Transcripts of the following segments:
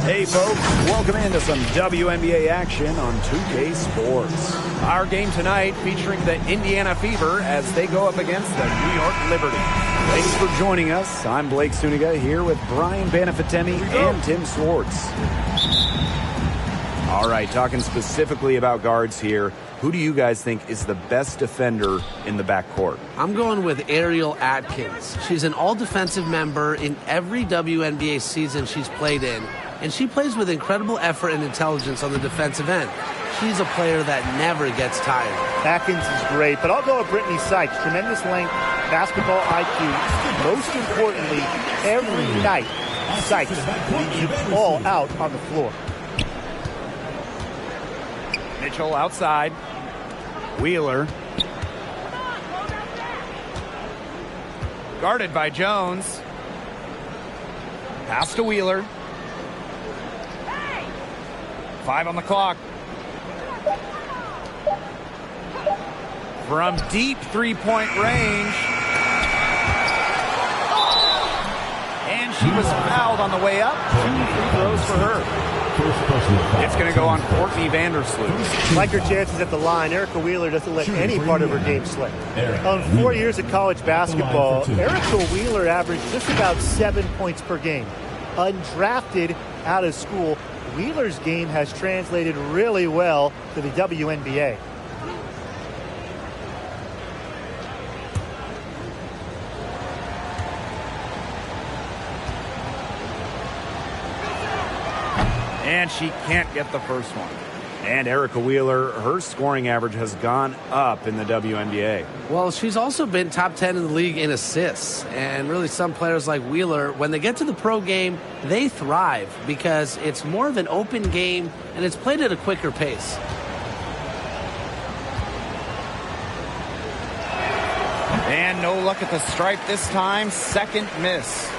Hey folks, welcome into some WNBA action on 2K Sports. Our game tonight featuring the Indiana Fever as they go up against the New York Liberty. Thanks for joining us. I'm Blake Suniga here with Brian Banafitemi and Tim Swartz. All right, talking specifically about guards here. Who do you guys think is the best defender in the backcourt? I'm going with Ariel Atkins. She's an all-defensive member in every WNBA season she's played in, and she plays with incredible effort and intelligence on the defensive end. She's a player that never gets tired. Atkins is great, but I'll go with Brittany Sykes. Tremendous length, basketball IQ. Most importantly, every night, Sykes leaves you all out on the floor. Mitchell outside. Wheeler. Guarded by Jones. Pass to Wheeler. 5 on the clock. From deep three-point range. And she was fouled on the way up. 2 free throws for her. It's going to go on Courtney Vandersloot. Like her chances at the line, Erica Wheeler doesn't let any part of her game slip. On 4 years of college basketball, Erica Wheeler averaged just about 7 points per game. Undrafted out of school, Wheeler's game has translated really well to the WNBA. And she can't get the first one. And Erica Wheeler, her scoring average has gone up in the WNBA. Well, she's also been top 10 in the league in assists. And really some players like Wheeler, when they get to the pro game, they thrive because it's more of an open game and it's played at a quicker pace. And no luck at the stripe this time. Second miss.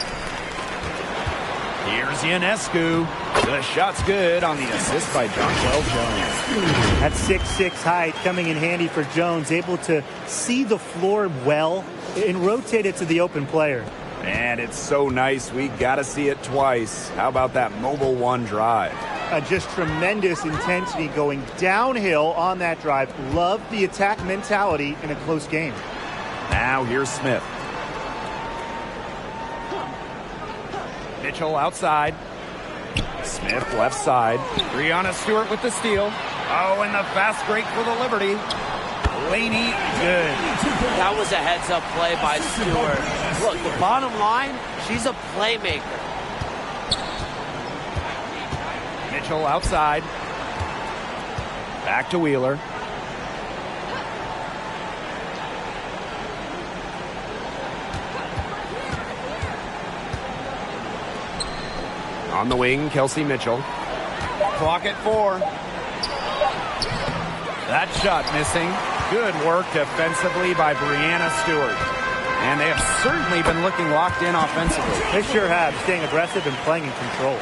Here's Ionescu. The shot's good on the assist by Jonquel Jones. That 6'6" height coming in handy for Jones, able to see the floor well and rotate it to the open player. And it's so nice, we got to see it twice. How about that mobile one drive? Just tremendous intensity going downhill on that drive. Love the attack mentality in a close game. Now here's Smith. Mitchell outside. Smith left side. Breanna Stewart with the steal. Oh, and the fast break for the Liberty. Laney, good. That was a heads-up play by Stewart. Look, the bottom line, she's a playmaker. Mitchell outside. Back to Wheeler. On the wing, Kelsey Mitchell. Clock at 4. That shot missing. Good work defensively by Breanna Stewart. And they have certainly been looking locked in offensively. They sure have, staying aggressive and playing in control.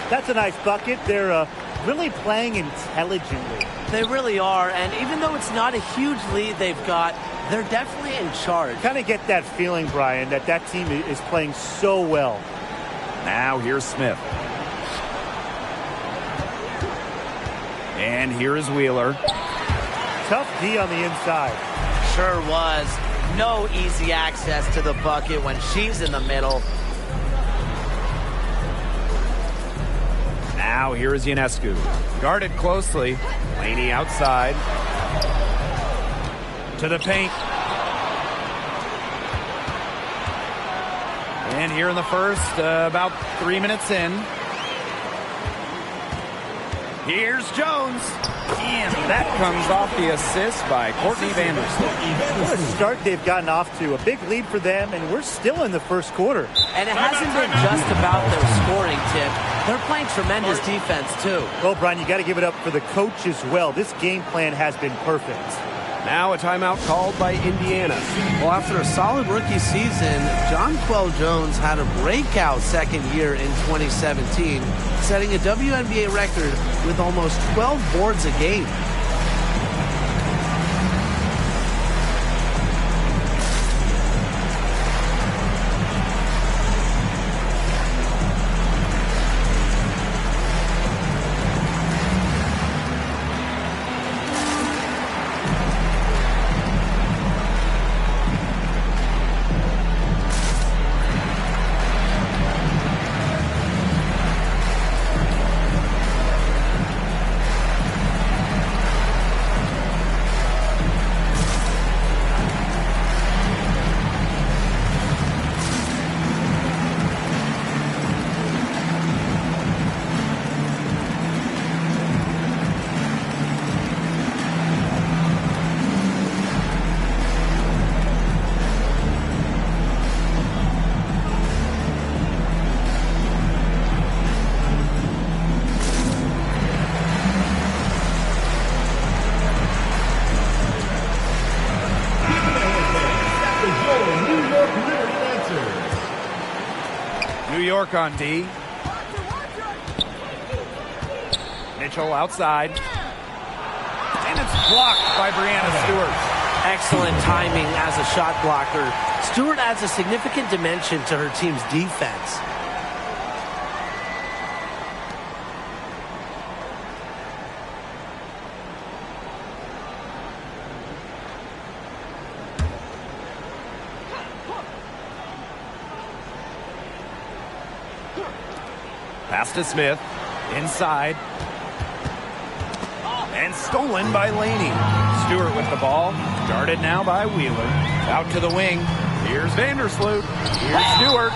That's a nice bucket. They're really playing intelligently. They really are, and even though it's not a huge lead they've got, they're definitely in charge. Kind of get that feeling, Brian, that that team is playing so well. Now here's Smith. And here is Wheeler. Tough D on the inside. Sure was. No easy access to the bucket when she's in the middle. Now here is Ionescu. Guarded closely. Laney outside. To the paint. And here in the first, about 3 minutes in. Here's Jones. And that comes off the assist by Courtney Vandersloot. What a start they've gotten off to. A big lead for them, and we're still in the first quarter. And it hasn't been just about their scoring, Tim. They're playing tremendous defense, too. Well, Brian, you got to give it up for the coach as well. This game plan has been perfect. Now a timeout called by Indiana. Well, after a solid rookie season, Jonquel Jones had a breakout second year in 2017, setting a WNBA record with almost 12 boards a game. York on D. Mitchell outside. And it's blocked by Breanna Stewart. Excellent timing as a shot blocker. Stewart adds a significant dimension to her team's defense. Pass to Smith. Inside. And stolen by Laney. Stewart with the ball. Guarded now by Wheeler. Out to the wing. Here's Vandersloot. Here's Stewart.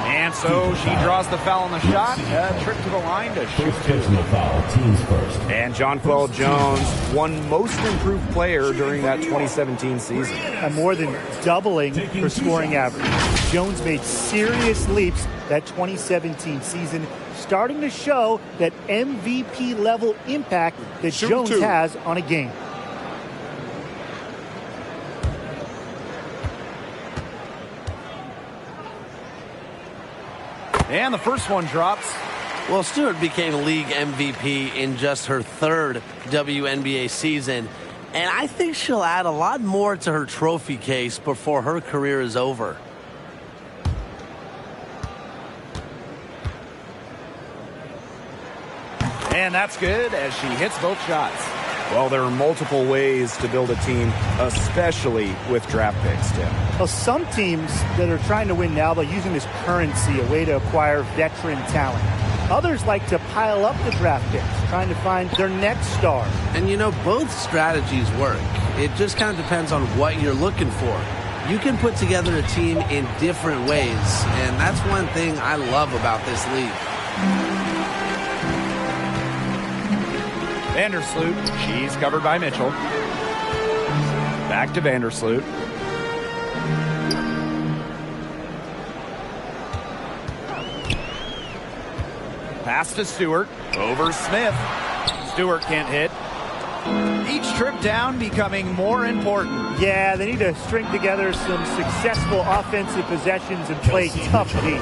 And so she draws the foul on the shot. A trip to the line to shoot two. Foul, teams first. And Jonquel Jones won most improved player during that 2017 season. And more than doubling her scoring average. Jones made serious leaps that 2017 season, starting to show that MVP level impact that Jones has on a game. And the first one drops. Well, Stewart became league MVP in just her third WNBA season, and I think she'll add a lot more to her trophy case before her career is over. And that's good as she hits both shots. Well, there are multiple ways to build a team, especially with draft picks, Tim. Well, some teams that are trying to win now by using this currency, a way to acquire veteran talent. Others like to pile up the draft picks, trying to find their next star. And you know, both strategies work. It just kind of depends on what you're looking for. You can put together a team in different ways, and that's one thing I love about this league. Vandersloot, she's covered by Mitchell. Back to Vandersloot. Pass to Stewart. Over Smith. Stewart can't hit. Each trip down becoming more important. Yeah, they need to string together some successful offensive possessions and play tough D.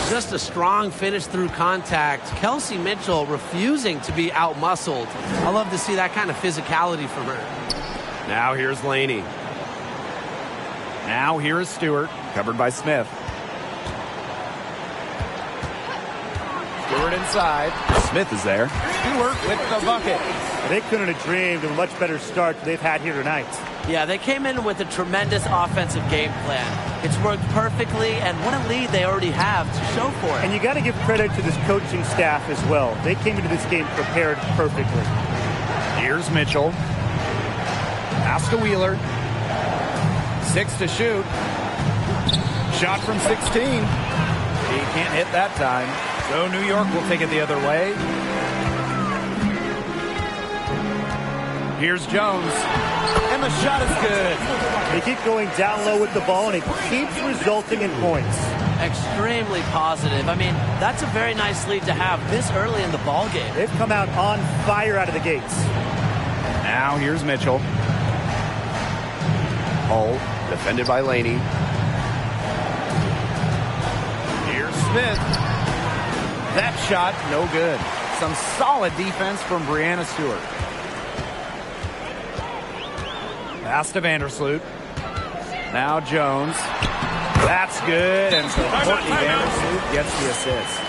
Just a strong finish through contact. Kelsey Mitchell refusing to be out-muscled. I love to see that kind of physicality from her. Now here's Laney. Now here is Stewart, covered by Smith. Stewart inside. Smith is there. Stewart with the bucket. They couldn't have dreamed of a much better start they've had here tonight. Yeah, they came in with a tremendous offensive game plan. It's worked perfectly, and what a lead they already have to show for it. And you got to give credit to this coaching staff as well. They came into this game prepared perfectly. Here's Mitchell. Pass to Wheeler. 6 to shoot. Shot from 16. He can't hit that time. So New York will take it the other way. Here's Jones. And the shot is good. They keep going down low with the ball, and it keeps resulting in points. Extremely positive. I mean, that's a very nice lead to have this early in the ball game. They've come out on fire out of the gates. Now here's Mitchell. Hull, defended by Laney. Here's Smith. That shot, no good. Some solid defense from Breanna Stewart. Pass to Vandersloot. Now Jones. That's good, and so Courtney Vandersloot gets the assist.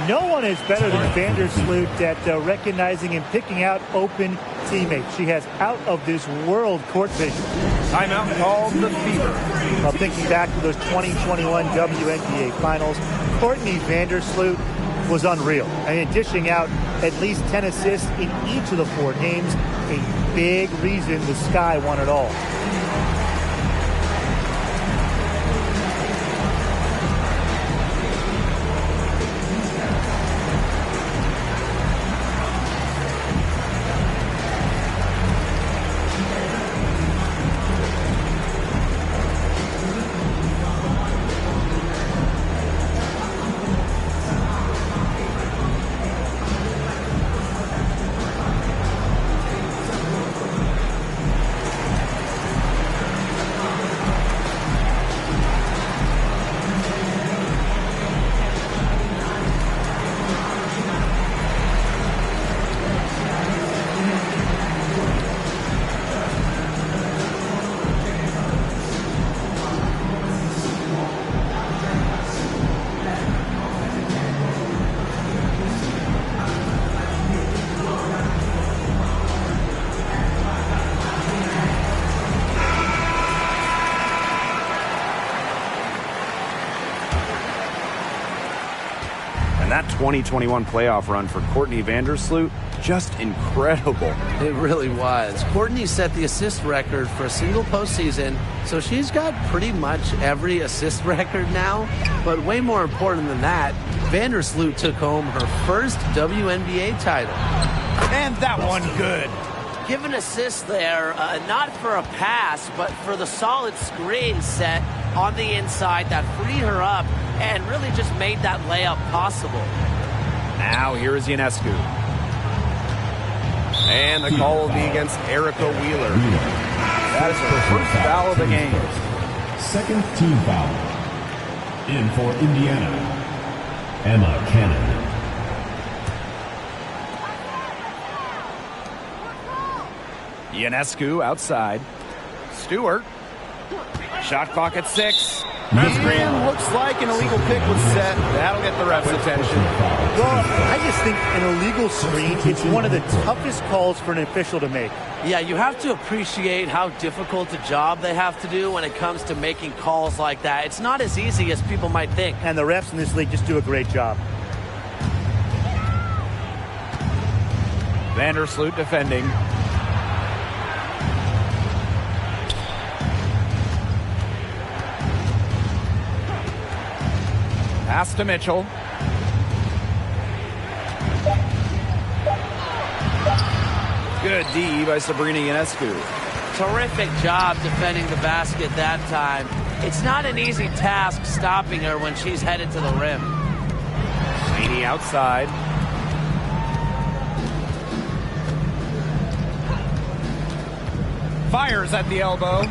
No one is better than Vandersloot at recognizing and picking out open teammates. She has out-of-this-world court vision. Timeout called the Fever. Well, thinking back to those 2021 WNBA Finals, Courtney Vandersloot was unreal. I mean, dishing out at least 10 assists in each of the 4 games, a big reason the Sky won it all. 2021 playoff run for Courtney Vandersloot, just incredible. It really was. Courtney set the assist record for a single postseason, so she's got pretty much every assist record now. But way more important than that, Vandersloot took home her first WNBA title. And that one good. Give an assist there, not for a pass, but for the solid screen set on the inside that freed her up and really just made that layup possible. Now here is Ionescu. And the call will be against Erica Wheeler. That is her first foul of the game. Second team foul. In for Indiana, Emma Cannon. Ionescu outside. Stewart. Shot clock at 6. And looks like an illegal pick was set. That'll get the ref's attention. Well, I just think an illegal screen, it's one of the toughest calls for an official to make. Yeah, you have to appreciate how difficult a job they have to do when it comes to making calls like that. It's not as easy as people might think. And the refs in this league just do a great job. Vandersloot defending. Pass to Mitchell. Good D by Sabrina Ionescu. Terrific job defending the basket that time. It's not an easy task stopping her when she's headed to the rim. Laney outside. Fires at the elbow.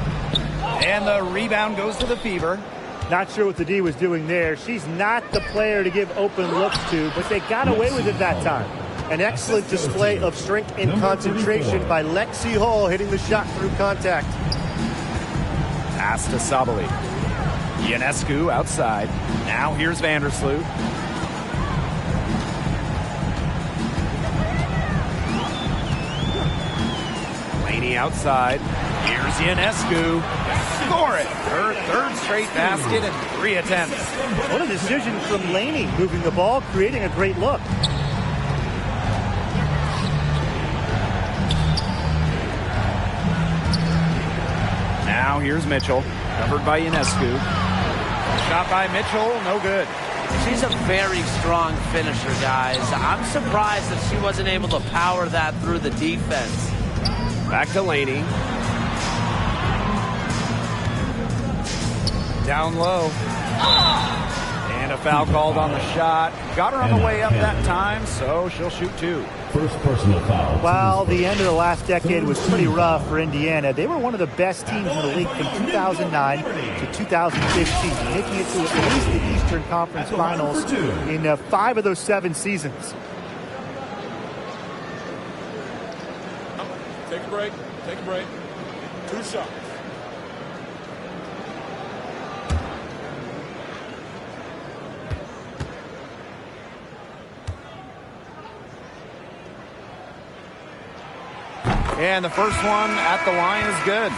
And the rebound goes to the Fever. Not sure what the D was doing there. She's not the player to give open looks to, but they got away with it that time. An excellent display of strength and concentration by Lexi Hall, hitting the shot through contact. Pass to Sabali. Ionescu outside. Now here's Vandersloot. Laney outside. Here's Ionescu. Score it! Her third straight basket and 3 attempts. What a decision from Laney, moving the ball, creating a great look. Now here's Mitchell, covered by Ionescu. Shot by Mitchell, no good. She's a very strong finisher, guys. I'm surprised that she wasn't able to power that through the defense. Back to Laney. Down low. And a foul called on the shot. Got her on the way up that time, so she'll shoot 2. First personal foul. While the end of the last decade was pretty rough for Indiana, they were one of the best teams in the league from 2009 to 2015, making it to at least the Eastern Conference Finals in 5 of those 7 seasons. Take a break. Take a break. 2 shots. And the first one at the line is good.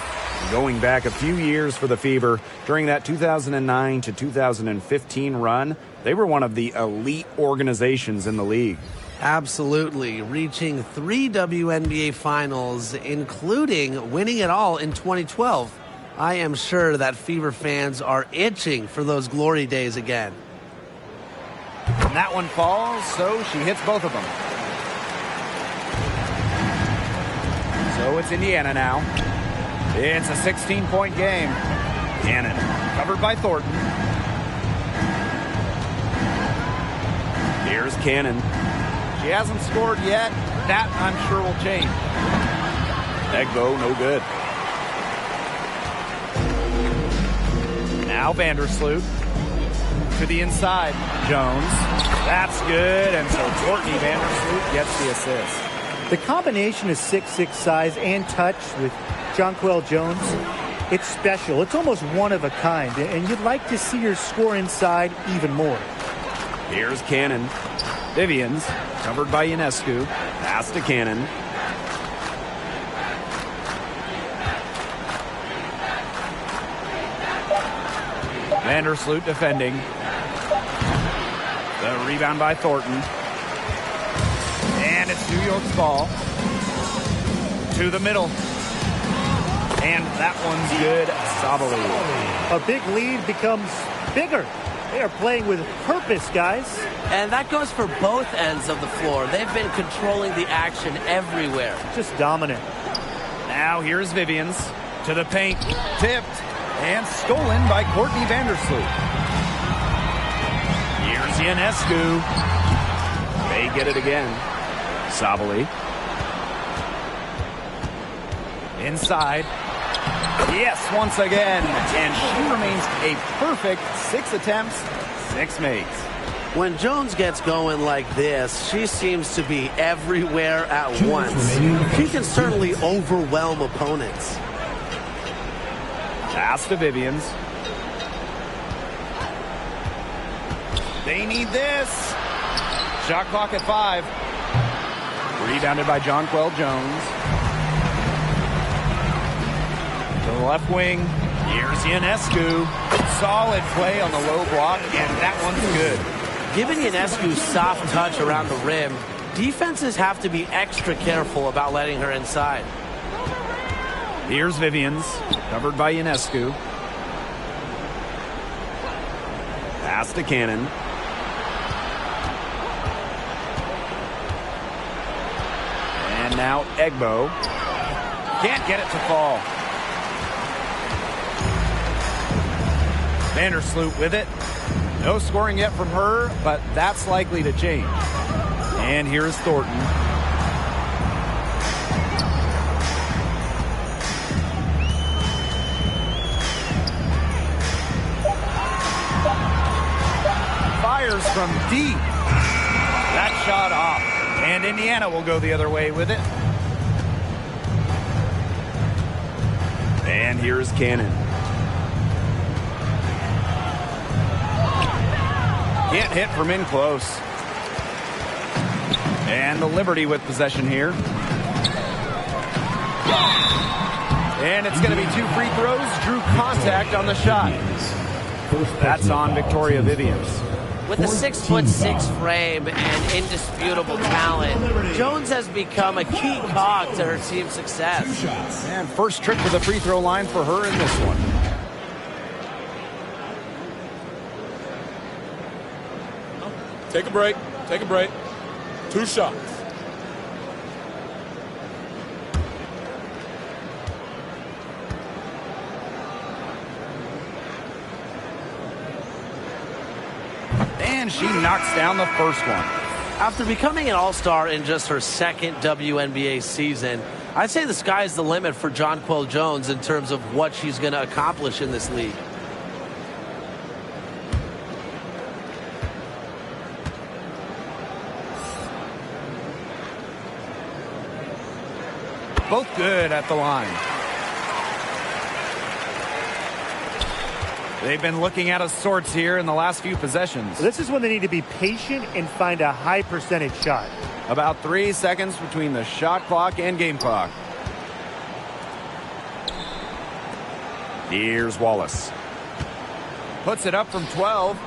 Going back a few years for the Fever, during that 2009 to 2015 run, they were one of the elite organizations in the league. Absolutely. Reaching 3 WNBA finals, including winning it all in 2012. I am sure that Fever fans are itching for those glory days again. And that one falls, so she hits both of them. So it's Indiana now. It's a 16-point game. Cannon covered by Thornton. Here's Cannon. She hasn't scored yet. That, I'm sure, will change. Egbo, no good. Now Vandersloot to the inside. Jones. That's good. And so Courtney Vandersloot gets the assist. The combination of 6'6" size and touch with Jonquel Jones, it's special. It's almost one of a kind, and you'd like to see her score inside even more. Here's Cannon. Vivians, covered by Ionescu. Pass to Cannon. Vandersloot defending. The rebound by Thornton. And it's New York's ball. To the middle. And that one's good. Sabali. A big lead becomes bigger. They are playing with purpose, guys. And that goes for both ends of the floor. They've been controlling the action everywhere. Just dominant. Now here's Vivians. To the paint. Tipped. And stolen by Courtney Vandersloot. Here's Ionescu. They get it again. Sabali. Inside. Yes, once again. And she remains a perfect 6 attempts, 6 makes. When Jones gets going like this, she seems to be everywhere at once. She can certainly overwhelm opponents. Pass to Vivians. They need this. Shot clock at 5. Rebounded by Jonquel Jones. To the left wing. Here's Ionescu. Solid play on the low block, and that one's good. Given Ionescu's soft touch around the rim, defenses have to be extra careful about letting her inside. Here's Vivians, covered by Ionescu. Pass to Cannon. And now Egbo. Can't get it to fall. Vandersloot with it. No scoring yet from her, but that's likely to change. And here's Thornton. Fires from deep. That shot off. And Indiana will go the other way with it. And here's Cannon. Can't hit from in close. And the Liberty with possession here. And it's going to be 2 free throws. Drew contact on the shot. That's on Victoria Vivians. With a 6'6" frame and indisputable talent, Jones has become a key cog to her team's success. And first trip to the free throw line for her in this one. Take a break. Take a break. 2 shots. And she knocks down the first one. After becoming an all-star in just her second WNBA season, I'd say the sky's the limit for Jonquel Jones in terms of what she's going to accomplish in this league. Both good at the line. They've been looking out of sorts here in the last few possessions. This is when they need to be patient and find a high percentage shot. About 3 seconds between the shot clock and game clock. Here's Wallace. Puts it up from 12.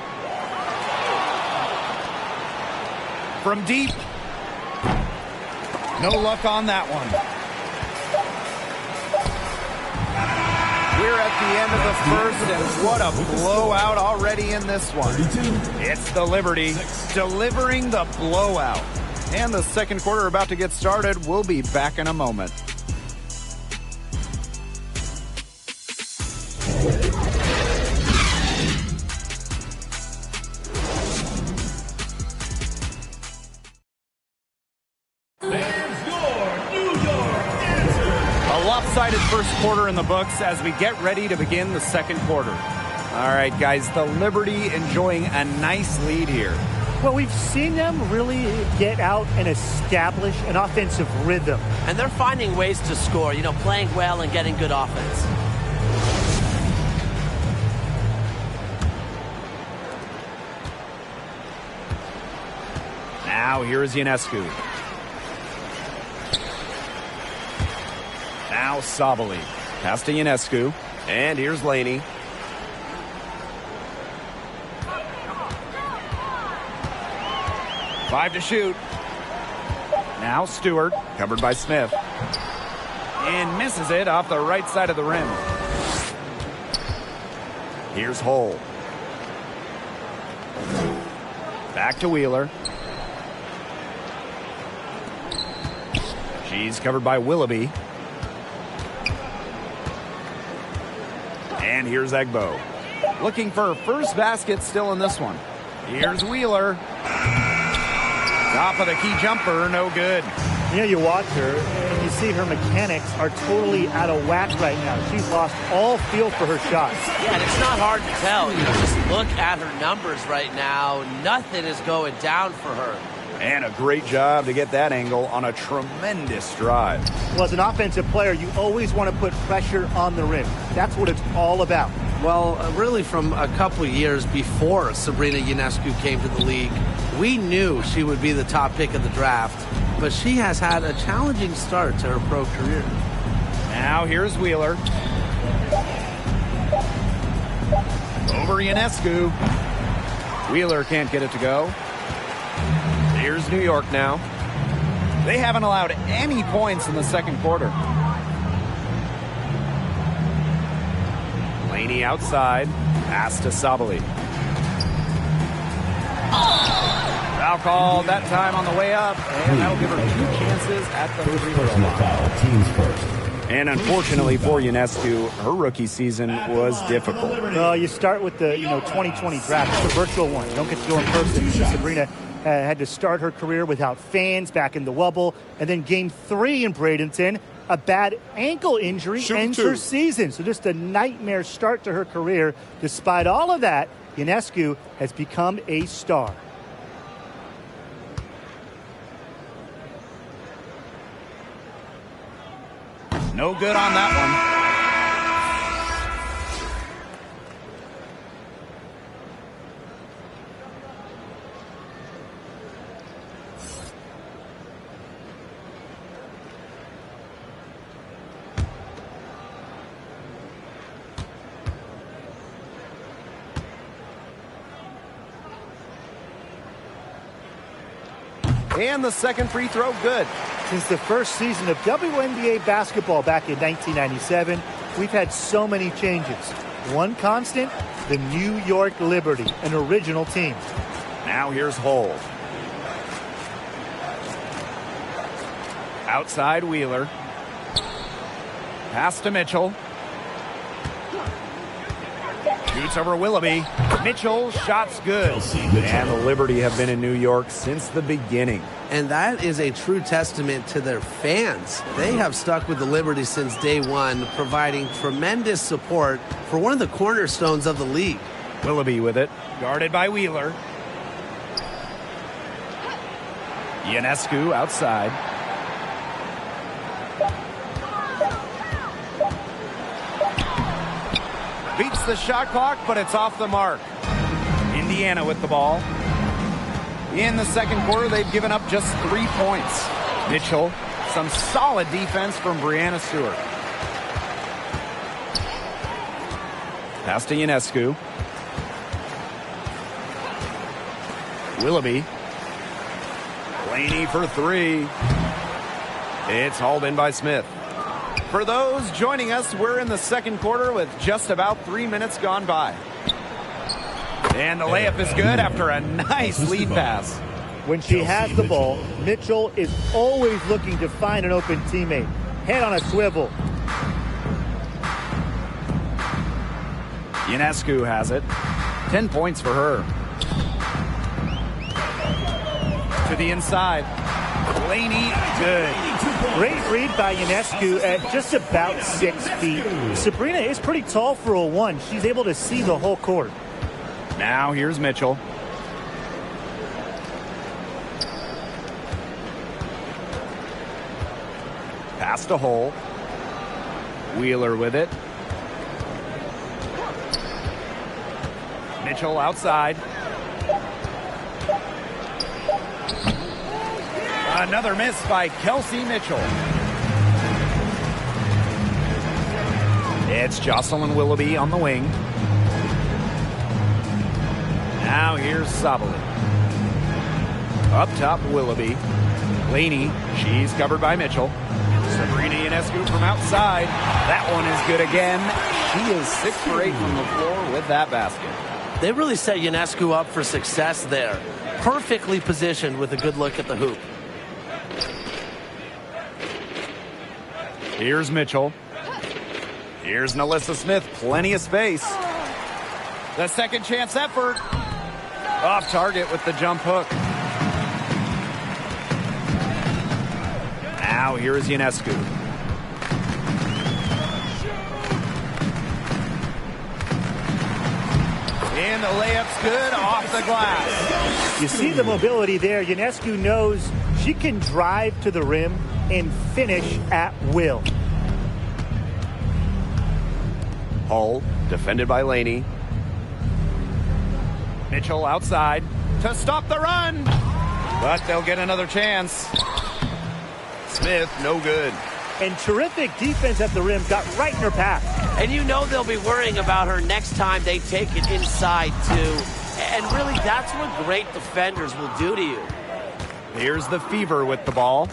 From deep. No luck on that one. We're at the end of the first, and what a blowout already in this one. It's the Liberty delivering the blowout. And the second quarter about to get started. We'll be back in a moment. Lopsided first quarter in the books as we get ready to begin the second quarter. All right, guys, the Liberty enjoying a nice lead here. Well, we've seen them really get out and establish an offensive rhythm. And they're finding ways to score, you know, playing well and getting good offense. Now here is Ionescu. Now Sabali. Pass to Ionescu. And here's Laney. 5 to shoot. Now Stewart, covered by Smith. And misses it off the right side of the rim. Here's Hull. Back to Wheeler. She's covered by Willoughby. And here's Egbo. Looking for her first basket still in this one. Here's Wheeler. Top of the key jumper, no good. You know, you watch her and you see her mechanics are totally out of whack right now. She's lost all feel for her shots. Yeah, and it's not hard to tell. You know, just look at her numbers right now. Nothing is going down for her. And a great job to get that angle on a tremendous drive. Well, as an offensive player, you always want to put pressure on the rim. That's what it's all about. Well, really from a couple years before Sabrina Ionescu came to the league, we knew she would be the top pick of the draft, but she has had a challenging start to her pro career. Now here's Wheeler. Over Ionescu. Wheeler can't get it to go. Here's New York now. They haven't allowed any points in the second quarter. Laney outside. Pass to Sabali. Foul called that time on the way up, and that'll give her 2 chances at the free throw Personal line. foul, teams first. And unfortunately for Ionescu, her rookie season was difficult. No, you start with the 2020 draft. It's a virtual one. You don't get to go in person. Sabrina had to start her career without fans back in the Wubble, and then Game 3 in Bradenton, a bad ankle injury ends her season. So just a nightmare start to her career. Despite all of that, Ionescu has become a star. No good on that one. And the second free throw, good. Since the first season of WNBA basketball back in 1997, we've had so many changes. One constant, the New York Liberty, an original team. Now here's Hull. Outside Wheeler. Pass to Mitchell. Shoots over Willoughby. Mitchell, shots good. And the Liberty have been in New York since the beginning. And that is a true testament to their fans. They have stuck with the Liberty since day one, providing tremendous support for one of the cornerstones of the league. Willoughby with it. Guarded by Wheeler. Ionescu outside. Beats the shot clock, but it's off the mark. Indiana with the ball. In the second quarter, they've given up just 3 points. Mitchell, some solid defense from Breanna Stewart. Pass to Ionescu. Willoughby. Laney for 3. It's hauled in by Smith. For those joining us, we're in the second quarter with just about 3 minutes gone by. And the layup is good after a nice lead pass. When she has the ball, Mitchell is always looking to find an open teammate. Head on a swivel. Ionescu has it. 10 points for her. To the inside. Laney, good. Great read by Ionescu at just about 6 feet. Sabrina is pretty tall for a 1. She's able to see the whole court. Now here's Mitchell. Pass to Hull. Wheeler with it. Mitchell outside. Another miss by Kelsey Mitchell. It's Jocelyn Willoughby on the wing. Now here's Sabali. Up top, Willoughby. Laney, she's covered by Mitchell. Sabrina Ionescu from outside. That one is good again. She is 6 for 8 from the floor with that basket. They really set Ionescu up for success there. Perfectly positioned with a good look at the hoop. Here's Mitchell. Here's Nalissa Smith. Plenty of space. The second chance effort. Off target with the jump hook. Now here is Ionescu. And the layup's good off the glass. You see the mobility there. Ionescu knows she can drive to the rim and finish at will. Hull, defended by Laney. Mitchell outside to stop the run. But they'll get another chance. Smith, no good. And terrific defense at the rim, got right in her path. And you know they'll be worrying about her next time they take it inside, too. And really, that's what great defenders will do to you. Here's the Fever with the ball.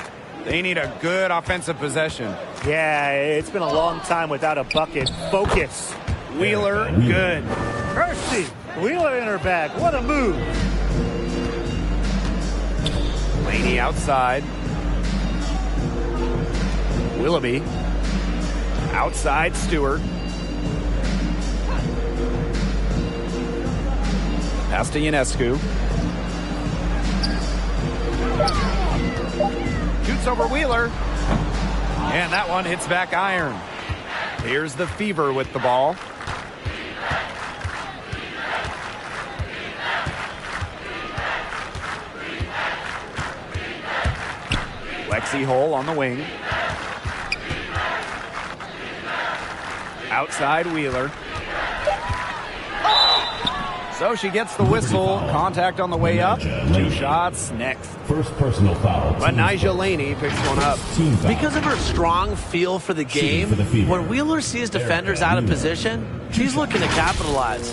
They need a good offensive possession. Yeah, it's been a long time without a bucket. Focus. Wheeler, good. Mercy. Wheeler in her bag. What a move. Laney outside. Willoughby. Outside Stewart. Pass to Ionescu. Shoots over Wheeler. And that one hits back iron. Here's the Fever with the ball. Lexi Hull on the wing. Outside Wheeler. So she gets the whistle. Contact on the way up. 2 shots next. First personal foul. But Nigel Laney picks one up. Because of her strong feel for the game, when Wheeler sees defenders out of position, she's looking to capitalize.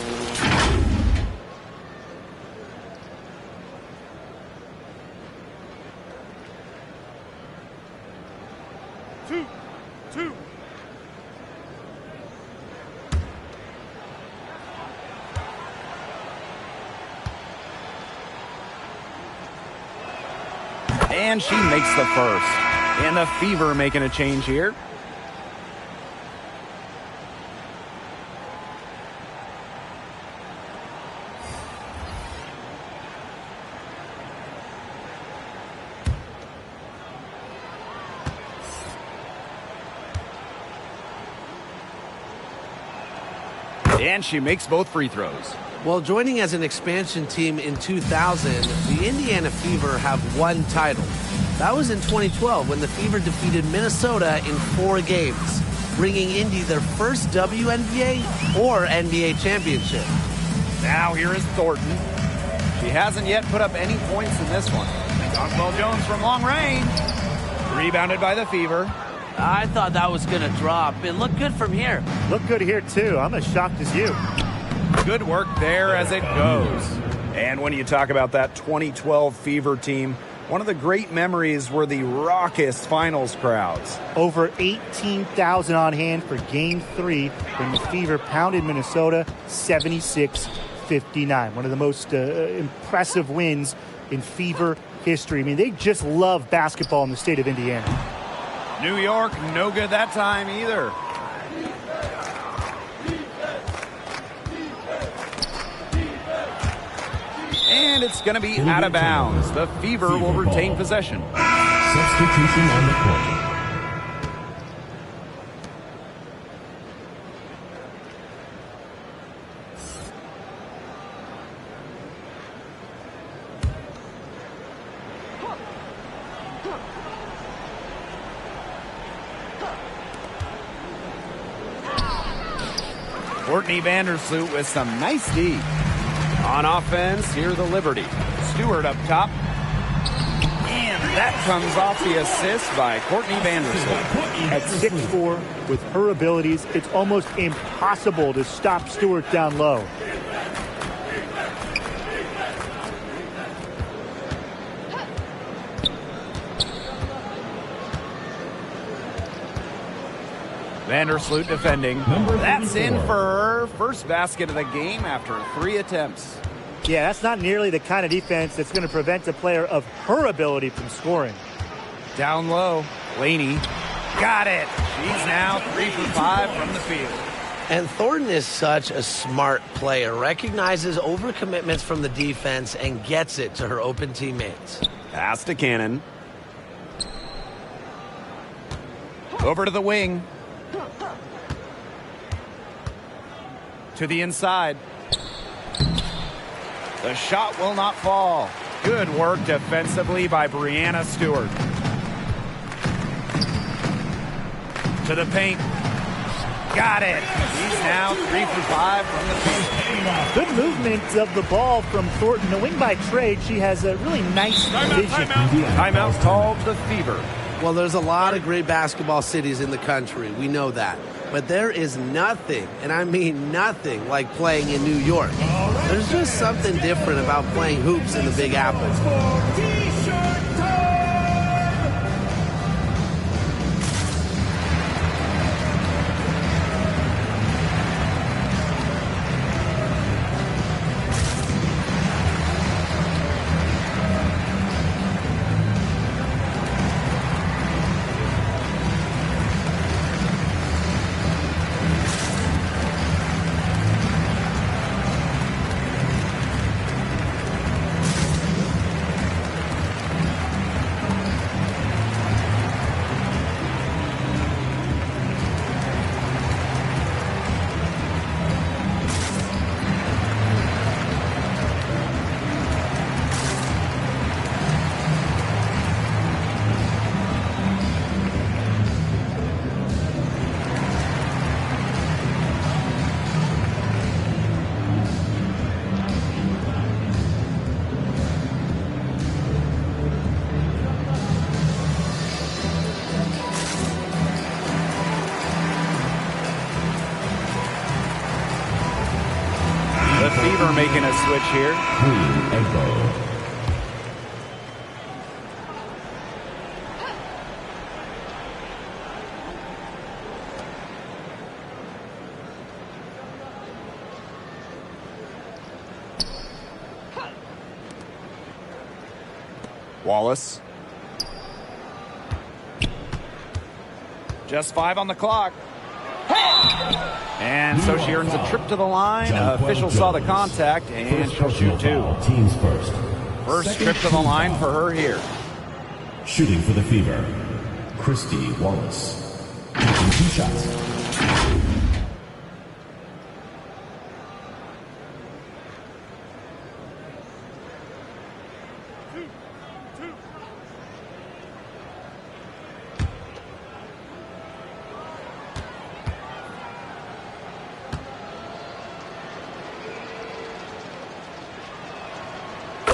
Two. And she makes the first. And the Fever making a change here. And she makes both free throws. Well, joining as an expansion team in 2000, the Indiana Fever have one title. That was in 2012 when the Fever defeated Minnesota in 4 games, bringing Indy their first WNBA or NBA championship. Now here is Thornton. She hasn't yet put up any points in this one. Johnwell Jones from long range. Rebounded by the Fever. I thought that was going to drop. It looked good from here. Look good here, too. I'm as shocked as you. Good work there as it goes. And when you talk about that 2012 Fever team, one of the great memories were the raucous finals crowds. Over 18,000 on hand for Game 3 when the Fever pounded Minnesota 76-59. One of the most impressive wins in Fever history. I mean, they just love basketball in the state of Indiana. New York, no good that time either. And it's going to be out of bounds. The Fever will retain possession. Substitution on the court. Courtney Vandersloot with some nice D. On offense, here the Liberty. Stewart up top. And that comes off the assist by Courtney Vandersloot. At 6'4", with her abilities, it's almost impossible to stop Stewart down low. Vandersloot defending. That's in for her first basket of the game after 3 attempts. Yeah, that's not nearly the kind of defense that's going to prevent a player of her ability from scoring. Down low, Laney got it. She's now 3 for 5 from the field. And Thornton is such a smart player, recognizes overcommitments from the defense and gets it to her open teammates. Pass to Cannon. Over to the wing. To the inside. The shot will not fall. Good work defensively by Breanna Stewart. To the paint. Got it. He's now 3 for 5 from the paint. Good movement of the ball from Thornton. A wing by trade. She has a really nice vision. Timeout called the Fever. Well, there's a lot of great basketball cities in the country. We know that. But there is nothing, and I mean nothing, like playing in New York. There's just something different about playing hoops in the Big Apple. The Fever making a switch here. Wallace. Just 5 on the clock. And so she earns a trip to the line. Officials saw the contact, and she'll shoot 2. Teams first. First trip to the line for her here. Shooting for the Fever, Christy Wallace. Taking 2 shots.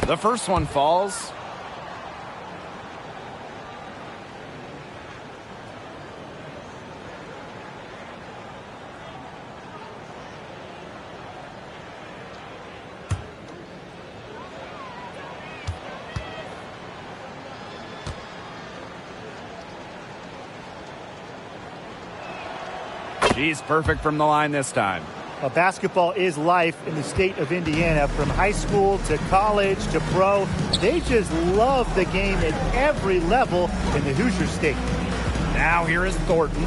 The first one falls. She's perfect from the line this time. Basketball is life in the state of Indiana. From high school to college to pro, they just love the game at every level in the Hoosier State. Now here is Thornton.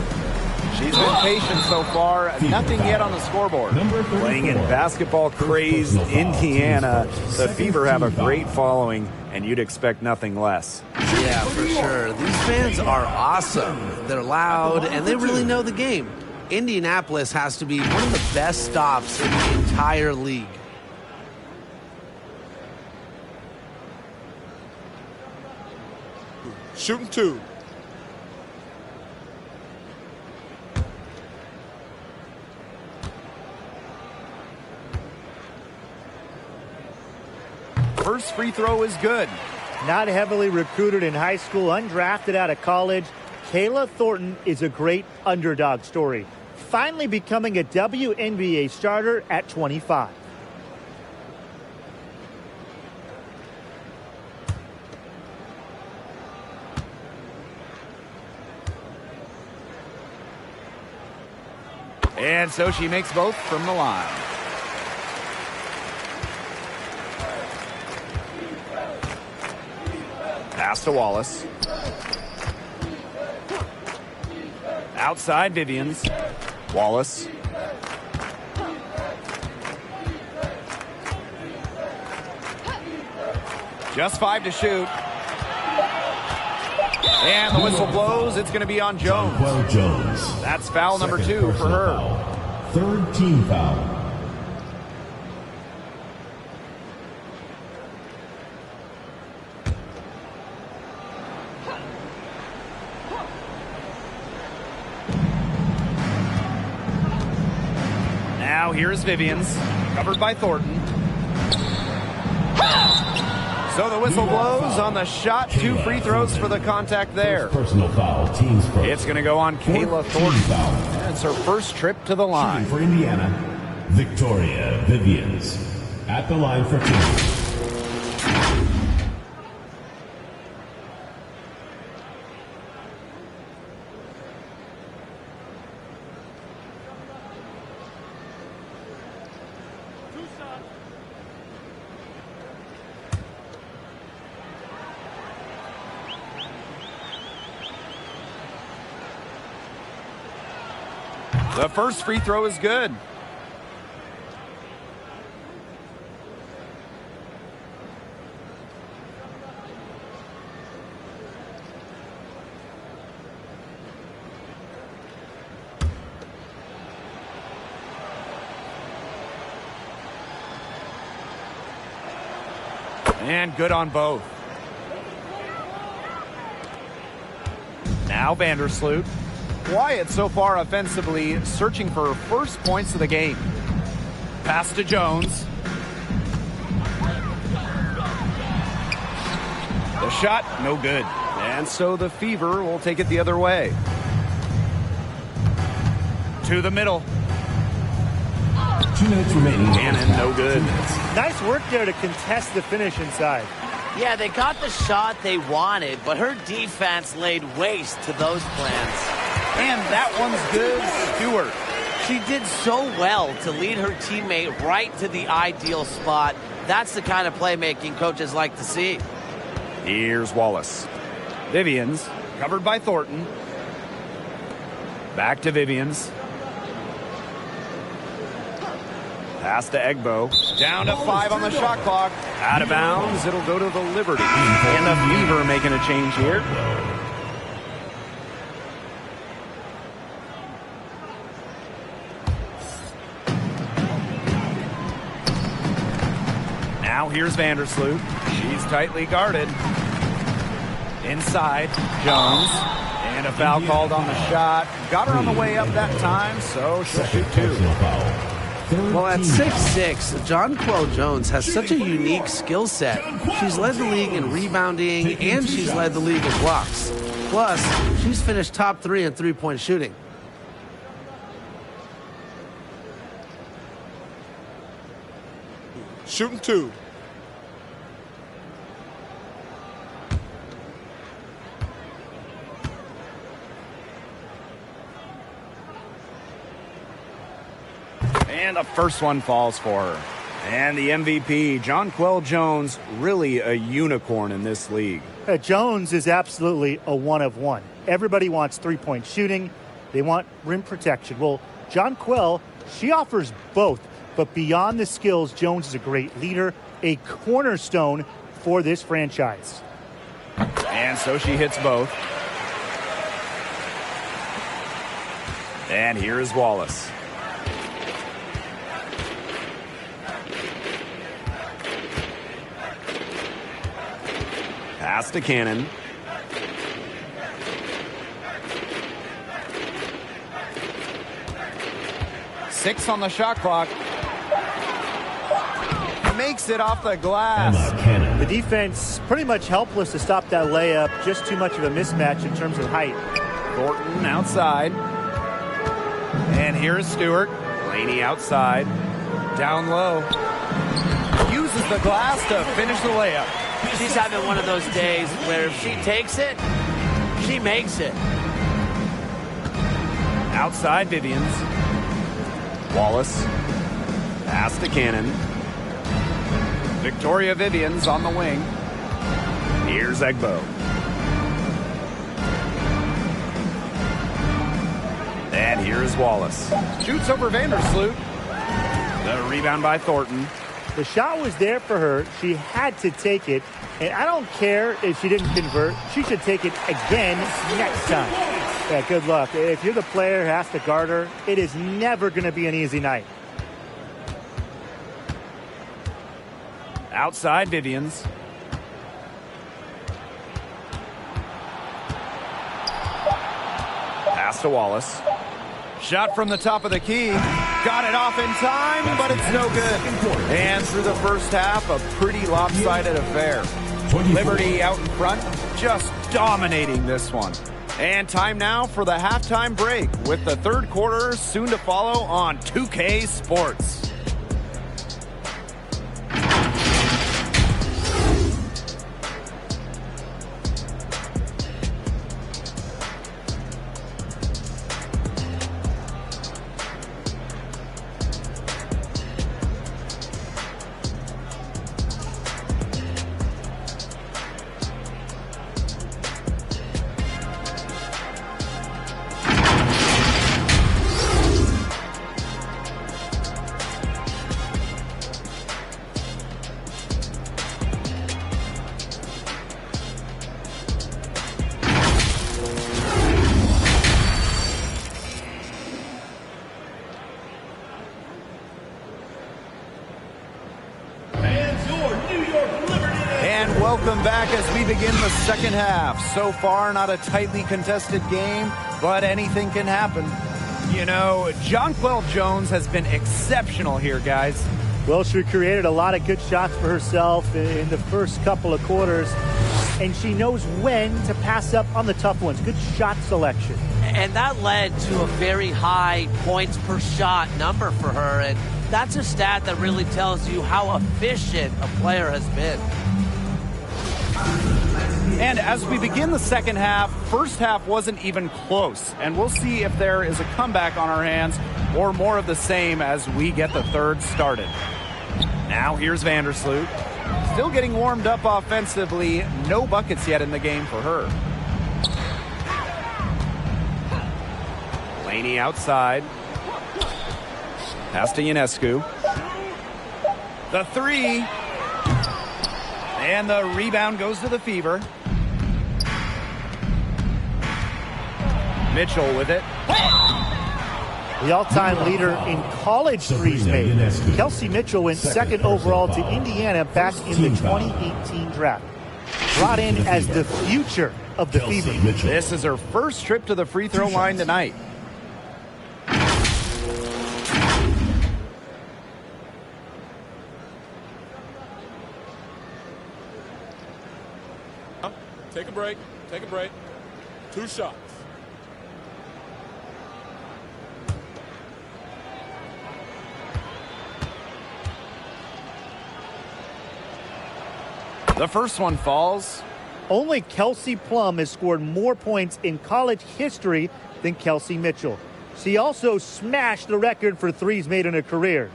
She's been patient so far. Nothing yet on the scoreboard. Playing in basketball-crazed Indiana, the Fever have a great following, and you'd expect nothing less. Yeah, for sure. These fans are awesome. They're loud, and they really know the game. Indianapolis has to be one of the best stops in the entire league. Shooting 2. First free throw is good. Not heavily recruited in high school, undrafted out of college, Kayla Thornton is a great underdog story. Finally becoming a WNBA starter at 25. And so she makes both from the line. Pass to Wallace. Outside Vivians. Wallace. Just 5 to shoot. And the whistle blows. It's going to be on Jones. Jones. That's foul number 2 for her. Foul. Third team foul. Now here's Vivians, covered by Thornton. So the whistle blows on the shot. 2 free throws for the contact there. Personal foul, team's first. It's going to go on Kayla Thornton. It's her first trip to the line. Shooting for Indiana, Victoria Vivians. At the line for 2. The first free throw is good. And good on both. Now Vandersloot. Quiet so far offensively, searching for her first points of the game. Pass to Jones. The shot, no good. And so the Fever will take it the other way. To the middle. 2 minutes remaining. Cannon, no good. Nice work there to contest the finish inside. Yeah, they got the shot they wanted, but her defense laid waste to those plans. And that one's good. Stewart. She did so well to lead her teammate right to the ideal spot. That's the kind of playmaking coaches like to see. Here's Wallace. Vivians, covered by Thornton. Back to Vivians. Pass to Egbo. Down to 5 on the shot clock. Out of bounds. It'll go to the Liberty. And the Fever making a change here. Now here's Vandersloot. She's tightly guarded. Inside, Jones. And a foul called on the shot. Got her on the way up that time, so she'll shoot 2. Well, at 6'6", Jonquel Jones has such a unique skill set. She's led the league in rebounding, and she's led the league in blocks. Plus, she's finished top 3 in three-point shooting. Shooting 2. And the first one falls for her. And the MVP, Jonquel Jones, really a unicorn in this league. Jones is absolutely a one of one. Everybody wants three-point shooting. They want rim protection. Well, Jonquel, she offers both. But beyond the skills, Jones is a great leader, a cornerstone for this franchise. And so she hits both. And here is Wallace. Pass to Cannon. Six on the shot clock. Makes it off the glass. The defense pretty much helpless to stop that layup. Just too much of a mismatch in terms of height. Thornton outside. And here's Stewart. Laney outside. Down low. Uses the glass to finish the layup. She's having one of those days where if she takes it, she makes it. Outside Vivians. Wallace. Pass to Cannon. Victoria Vivian's on the wing. Here's Egbo. And here's Wallace. Shoots over Vandersloot. The rebound by Thornton. The shot was there for her. She had to take it. And I don't care if she didn't convert. She should take it again next time. Yeah, good luck. If you're the player who has to guard her, it is never going to be an easy night. Outside Vivian's. Pass to Wallace. Shot from the top of the key. Got it off in time, but it's no good. And through the first half, a pretty lopsided affair. Liberty out in front, just dominating this one. And time now for the halftime break, with the third quarter soon to follow on 2K Sports. Welcome back as we begin the second half. So far, not a tightly contested game, but anything can happen. You know, Jonquel Jones has been exceptional here, guys. Well, she created a lot of good shots for herself in the first couple of quarters, and she knows when to pass up on the tough ones. Good shot selection. And that led to a very high points per shot number for her, and that's a stat that really tells you how efficient a player has been. And as we begin the second half, first half wasn't even close. And we'll see if there is a comeback on our hands or more of the same as we get the third started. Now here's Vandersloot. Still getting warmed up offensively. No buckets yet in the game for her. Laney outside. Pass to Ionescu. The three. And the rebound goes to the Fever. Mitchell with it. The all-time leader in college threes made. Kelsey Mitchell went second overall to Indiana back in the 2018 draft. Brought in as the future of the Fever. This is her first trip to the free throw line tonight. Take a break. Take a break. 2 shots. The first one falls. Only Kelsey Plum has scored more points in college history than Kelsey Mitchell. She also smashed the record for threes made in her career.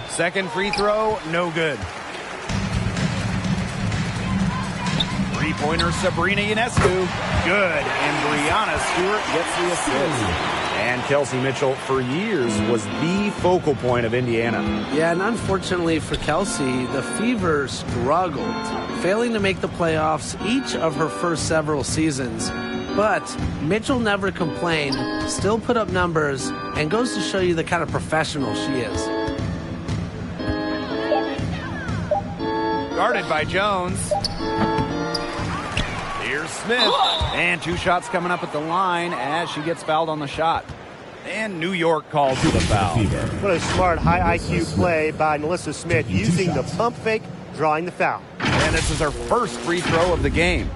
Second free throw, no good. Three-pointer, Sabrina Ionescu. Good. And breanna Stewart gets the assist. And Kelsey Mitchell, for years, was the focal point of Indiana. Yeah, and unfortunately for Kelsey, the Fever struggled, failing to make the playoffs each of her first several seasons. But Mitchell never complained, still put up numbers, and goes to show you the kind of professional she is. Guarded by Jones. Here's Smith. And 2 shots coming up at the line as she gets fouled on the shot. And New York called for the foul. What a smart, high IQ play by Melissa Smith, using the pump fake, drawing the foul. And this is her first free throw of the game.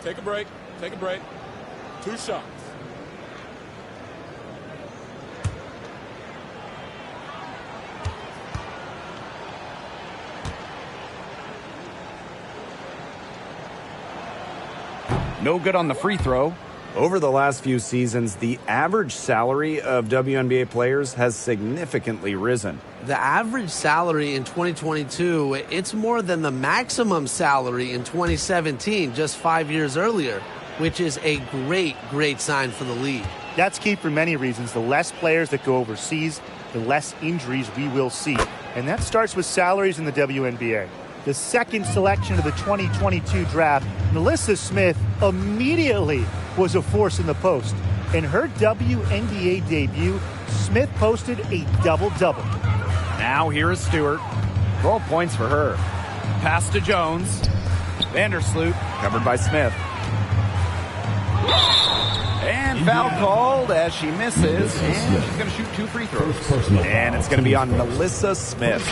Take a break. Take a break. 2 shots. No good on the free throw. Over the last few seasons, the average salary of WNBA players has significantly risen. The average salary in 2022, it's more than the maximum salary in 2017, just 5 years earlier, which is a great sign for the league. That's key for many reasons. The less players that go overseas, the less injuries we will see. And that starts with salaries in the WNBA. The second selection of the 2022 draft, Melissa Smith immediately was a force in the post. In her WNBA debut, Smith posted a double-double. Now here is Stewart. 12 points for her. Pass to Jones. Vandersloot covered by Smith. And foul called as she misses, and she's going to shoot 2 free throws. And it's going to be on Melissa Smith.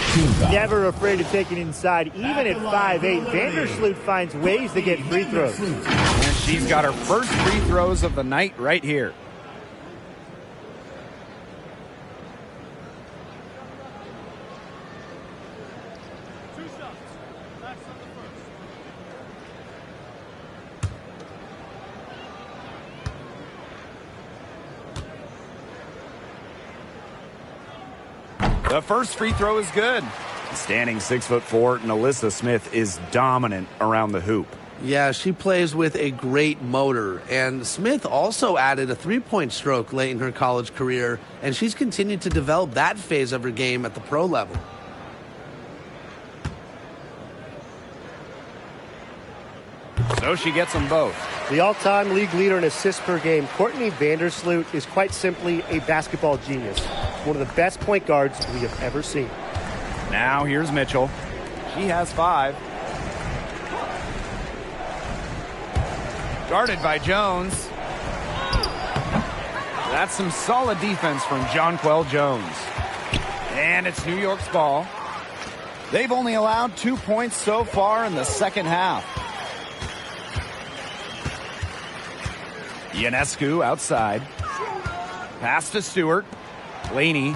Never afraid to take it inside, even at 5'8". Vandersloot finds ways to get free throws. And she's got her first free throws of the night right here. The first free throw is good. Standing 6'4", Melissa Smith is dominant around the hoop. Yeah, she plays with a great motor. And Smith also added a three-point stroke late in her college career, and she's continued to develop that phase of her game at the pro level. So she gets them both. The all-time league leader in assists per game, Courtney Vandersloot, is quite simply a basketball genius. One of the best point guards we have ever seen. Now here's Mitchell. She has 5. Guarded by Jones. That's some solid defense from Jonquel Jones. And it's New York's ball. They've only allowed 2 points so far in the second half. Ionescu outside. Pass to Stewart. Laney.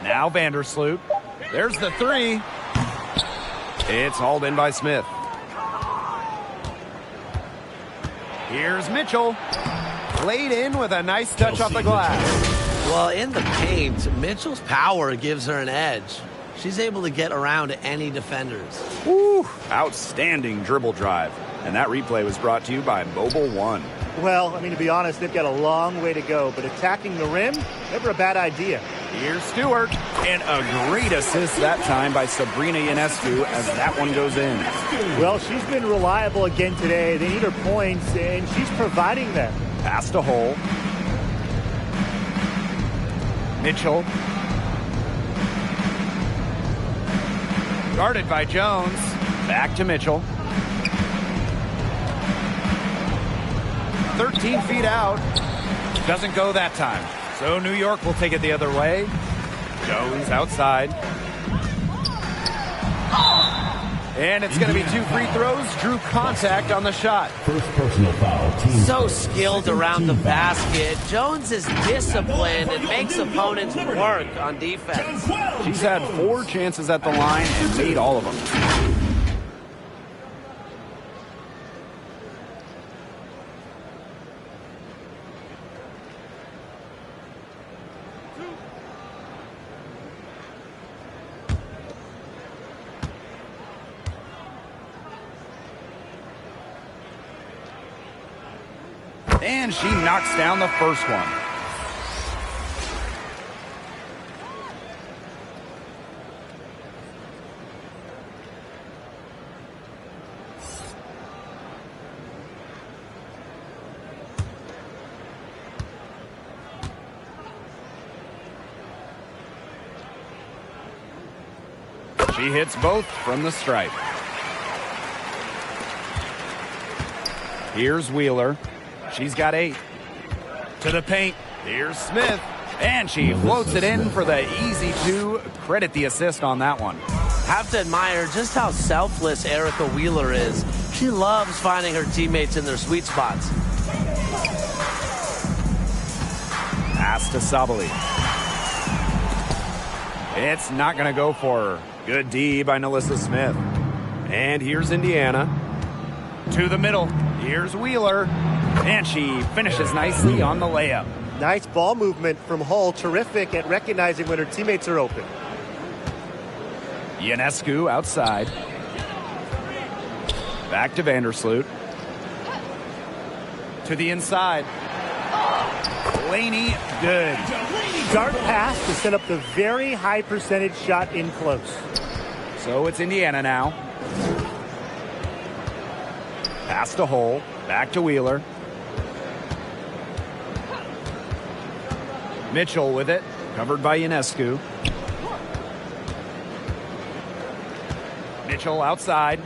Now Vandersloot. There's the 3. It's hauled in by Smith. Here's Mitchell. Laid in with a nice touch off the glass. Well, in the paint, Mitchell's power gives her an edge. She's able to get around any defenders. Woo! Outstanding dribble drive. And that replay was brought to you by Mobile One. Well, I mean, to be honest, they've got a long way to go, but attacking the rim, never a bad idea. Here's Stewart, and a great assist that time by Sabrina Ionescu as that one goes in. Well, she's been reliable again today. They need her points, and she's providing them. Pass to Hole. Mitchell. Guarded by Jones. Back to Mitchell. 13 feet out. Doesn't go that time. So New York will take it the other way. Jones outside. And it's going to be 2 free throws. Drew contact on the shot. First personal foul. Team So skilled around the basket. Jones is disciplined and makes opponents work on defense. She's had 4 chances at the line and made all of them. And she knocks down the first one. She hits both from the stripe. Here's Wheeler. She's got 8. To the paint. Here's Smith. And she floats it in for the easy 2. Credit the assist on that one. Have to admire just how selfless Erica Wheeler is. She loves finding her teammates in their sweet spots. Pass to Sabali. It's not going to go for her. Good D by Melissa Smith. And here's Indiana. To the middle. Here's Wheeler. And she finishes nicely on the layup. Nice ball movement from Hull. Terrific at recognizing when her teammates are open. Ionescu outside. Back to Vandersloot. To the inside. Laney, good. Dart pass to set up the very high percentage shot in close. So it's Indiana now. Pass to Hull. Back to Wheeler. Mitchell with it. Covered by Ionescu. Mitchell outside.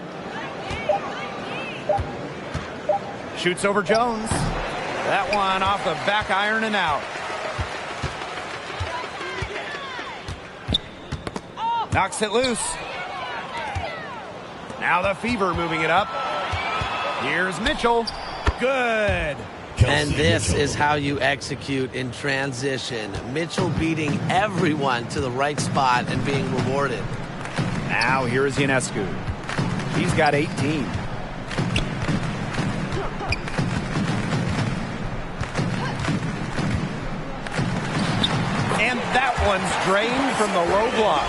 Shoots over Jones. That one off the back iron and out. Knocks it loose. Now the Fever moving it up. Here's Mitchell. Good. And this is how you execute in transition. Mitchell beating everyone to the right spot and being rewarded. Now here's Ionescu. He's got 18. And that one's drained from the low block.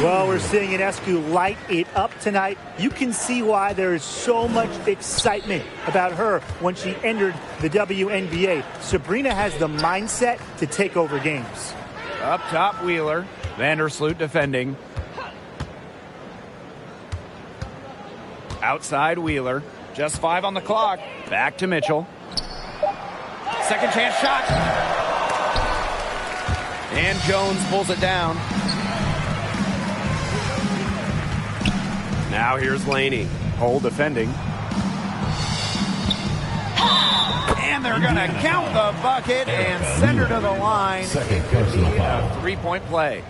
Well, we're seeing Ionescu light it up tonight. You can see why there is so much excitement about her when she entered the WNBA. Sabrina has the mindset to take over games. Up top, Wheeler. Vandersloot defending. Outside, Wheeler. Just 5 on the clock. Back to Mitchell. Second chance shot. And Jones pulls it down. Now here's Laney. Hull defending. And they're going to count the bucket and send her to the line. It could be a 3-point play.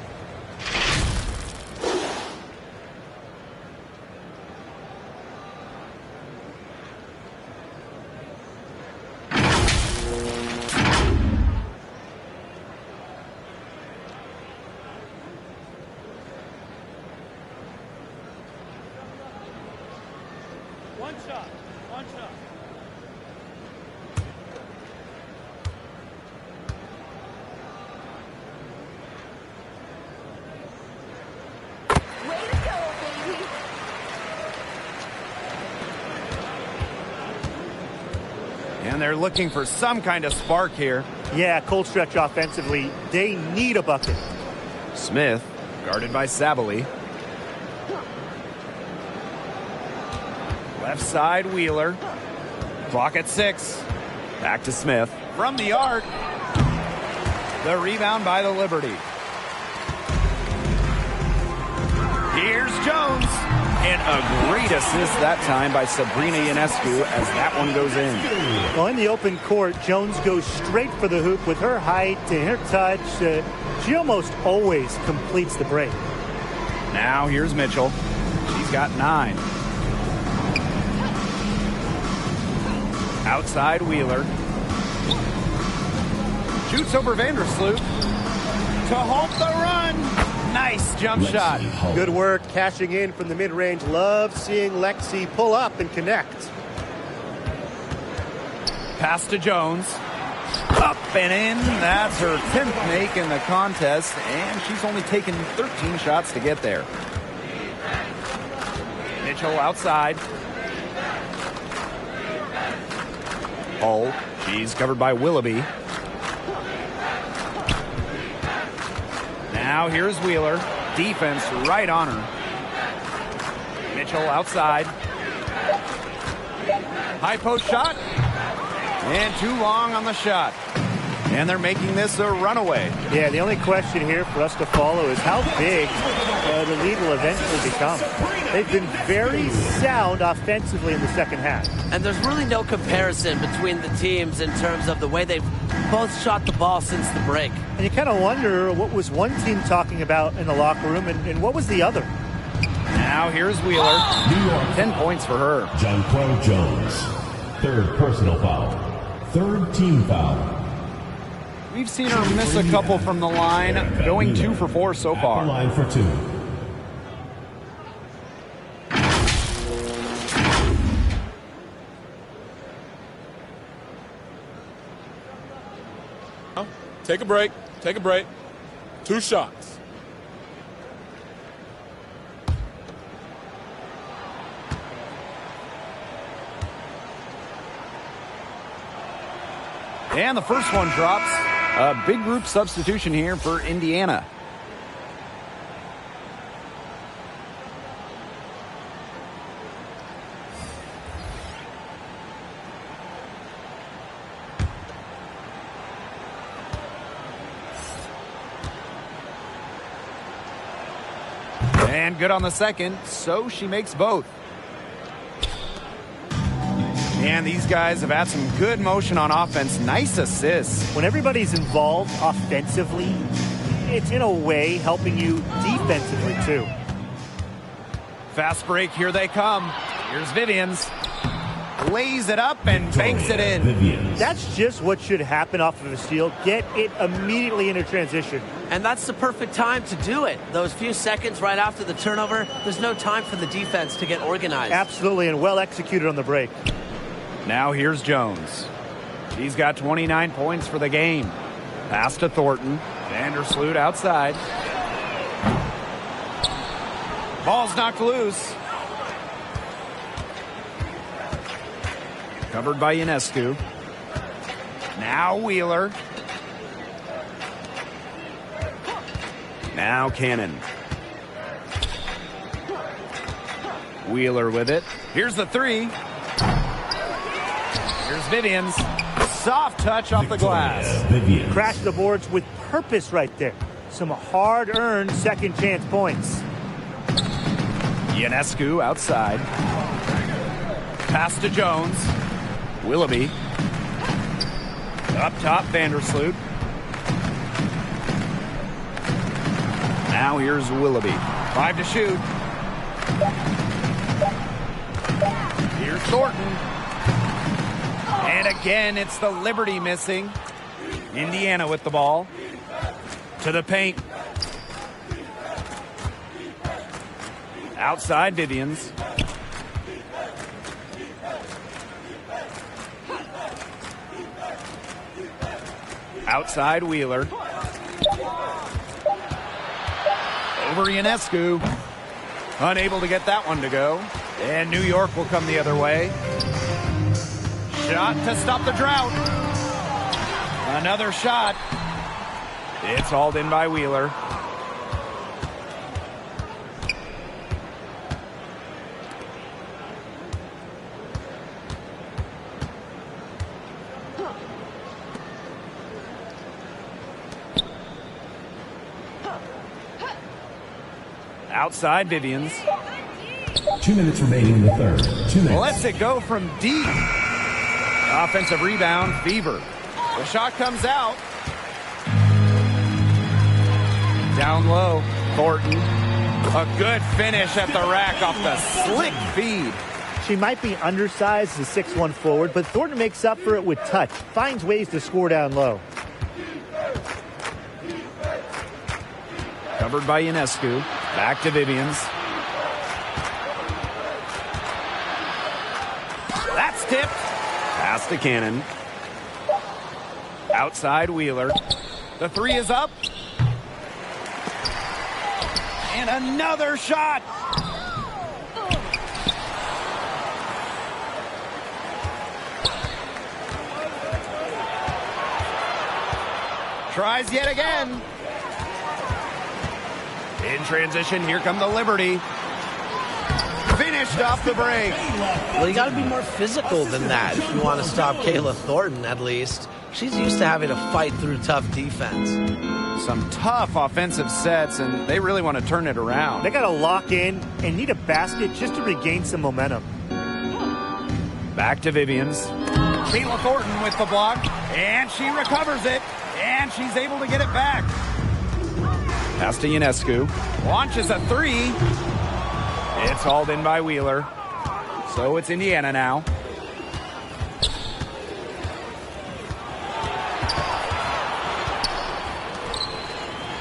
One shot. Way to go, baby. And they're looking for some kind of spark here. Yeah, cold stretch offensively. They need a bucket. Smith, guarded by Sabali. Left side, Wheeler. Clock at 6. Back to Smith. From the arc. The rebound by the Liberty. Here's Jones. And a great assist that time by Sabrina Ionescu as that one goes in. Well, in the open court, Jones goes straight for the hoop with her height and her touch. She almost always completes the break. Now here's Mitchell. She's got 9. Outside, Wheeler. Shoots over Vandersloot to halt the run. Nice jump shot. Good work cashing in from the mid-range. Love seeing Lexi pull up and connect. Pass to Jones. Up and in. That's her 10th make in the contest, and she's only taken 13 shots to get there. Mitchell outside. Hull. She's covered by Willoughby. Now here's Wheeler. Defense right on her. Mitchell outside. High post shot. And too long on the shot. And they're making this a runaway. Yeah, the only question here for us to follow is how big the lead will eventually become. They've been very sound offensively in the second half. And there's really no comparison between the teams in terms of the way they've both shot the ball since the break. And you kind of wonder what was one team talking about in the locker room and what was the other. Now here's Wheeler. 10 points for her. Jonquel Jones. 3rd personal foul. 3rd team foul. We've seen her miss a couple from the line, going 2 for 4 so far. Line for 2. Take a break. Take a break. 2 shots. And the first one drops. A big group substitution here for Indiana. And good on the second, so she makes both. And these guys have had some good motion on offense. Nice assists. When everybody's involved offensively, it's in a way helping you defensively too. Fast break, here they come. Here's Vivians. Lays it up and banks it in. Vivians. That's just what should happen off of a steal. Get it immediately into transition. And that's the perfect time to do it. Those few seconds right after the turnover, there's no time for the defense to get organized. Absolutely, and well executed on the break. Now here's Jones. He's got 29 points for the game. Pass to Thornton. Vandersloot outside. Ball's knocked loose. Covered by Ionescu. Now Wheeler. Now Cannon. Wheeler with it. Here's the three. Here's Vivians. Soft touch off the glass. Vivians. Crash the boards with purpose right there. Some hard-earned second chance points. Ionescu outside. Pass to Jones. Willoughby. Up top, Vandersloot. Now here's Willoughby. 5 to shoot. Here's Thornton. And again, it's the Liberty missing. Indiana with the ball. To the paint. Outside, Vivians. Outside, Wheeler. Over Ionescu. Unable to get that one to go. And New York will come the other way. Shot to stop the drought. Another shot. It's hauled in by Wheeler. Outside, Vivians. 2 minutes remaining in the third. 2 minutes. Lets it go from deep. Offensive rebound, Fever. The shot comes out. Down low, Thornton. A good finish at the rack off the slick feed. She might be undersized as a 6'1 forward, but Thornton makes up for it with touch. Finds ways to score down low. Covered by Ionescu. Back to Vivians. That's tipped. Pass to Cannon. Outside, Wheeler. The three is up. And another shot. Tries yet again. In transition, here come the Liberty. Finished off the break. Well, you got to be more physical than that if you want to stop Kayla Thornton, at least. She's used to having to fight through tough defense. Some tough offensive sets, and they really want to turn it around. They got to lock in and need a basket just to regain some momentum. Back to Vivians. Kayla Thornton with the block, and she recovers it, and she's able to get it back. Pass to Ionescu. Launches a three. It's hauled in by Wheeler. So it's Indiana now.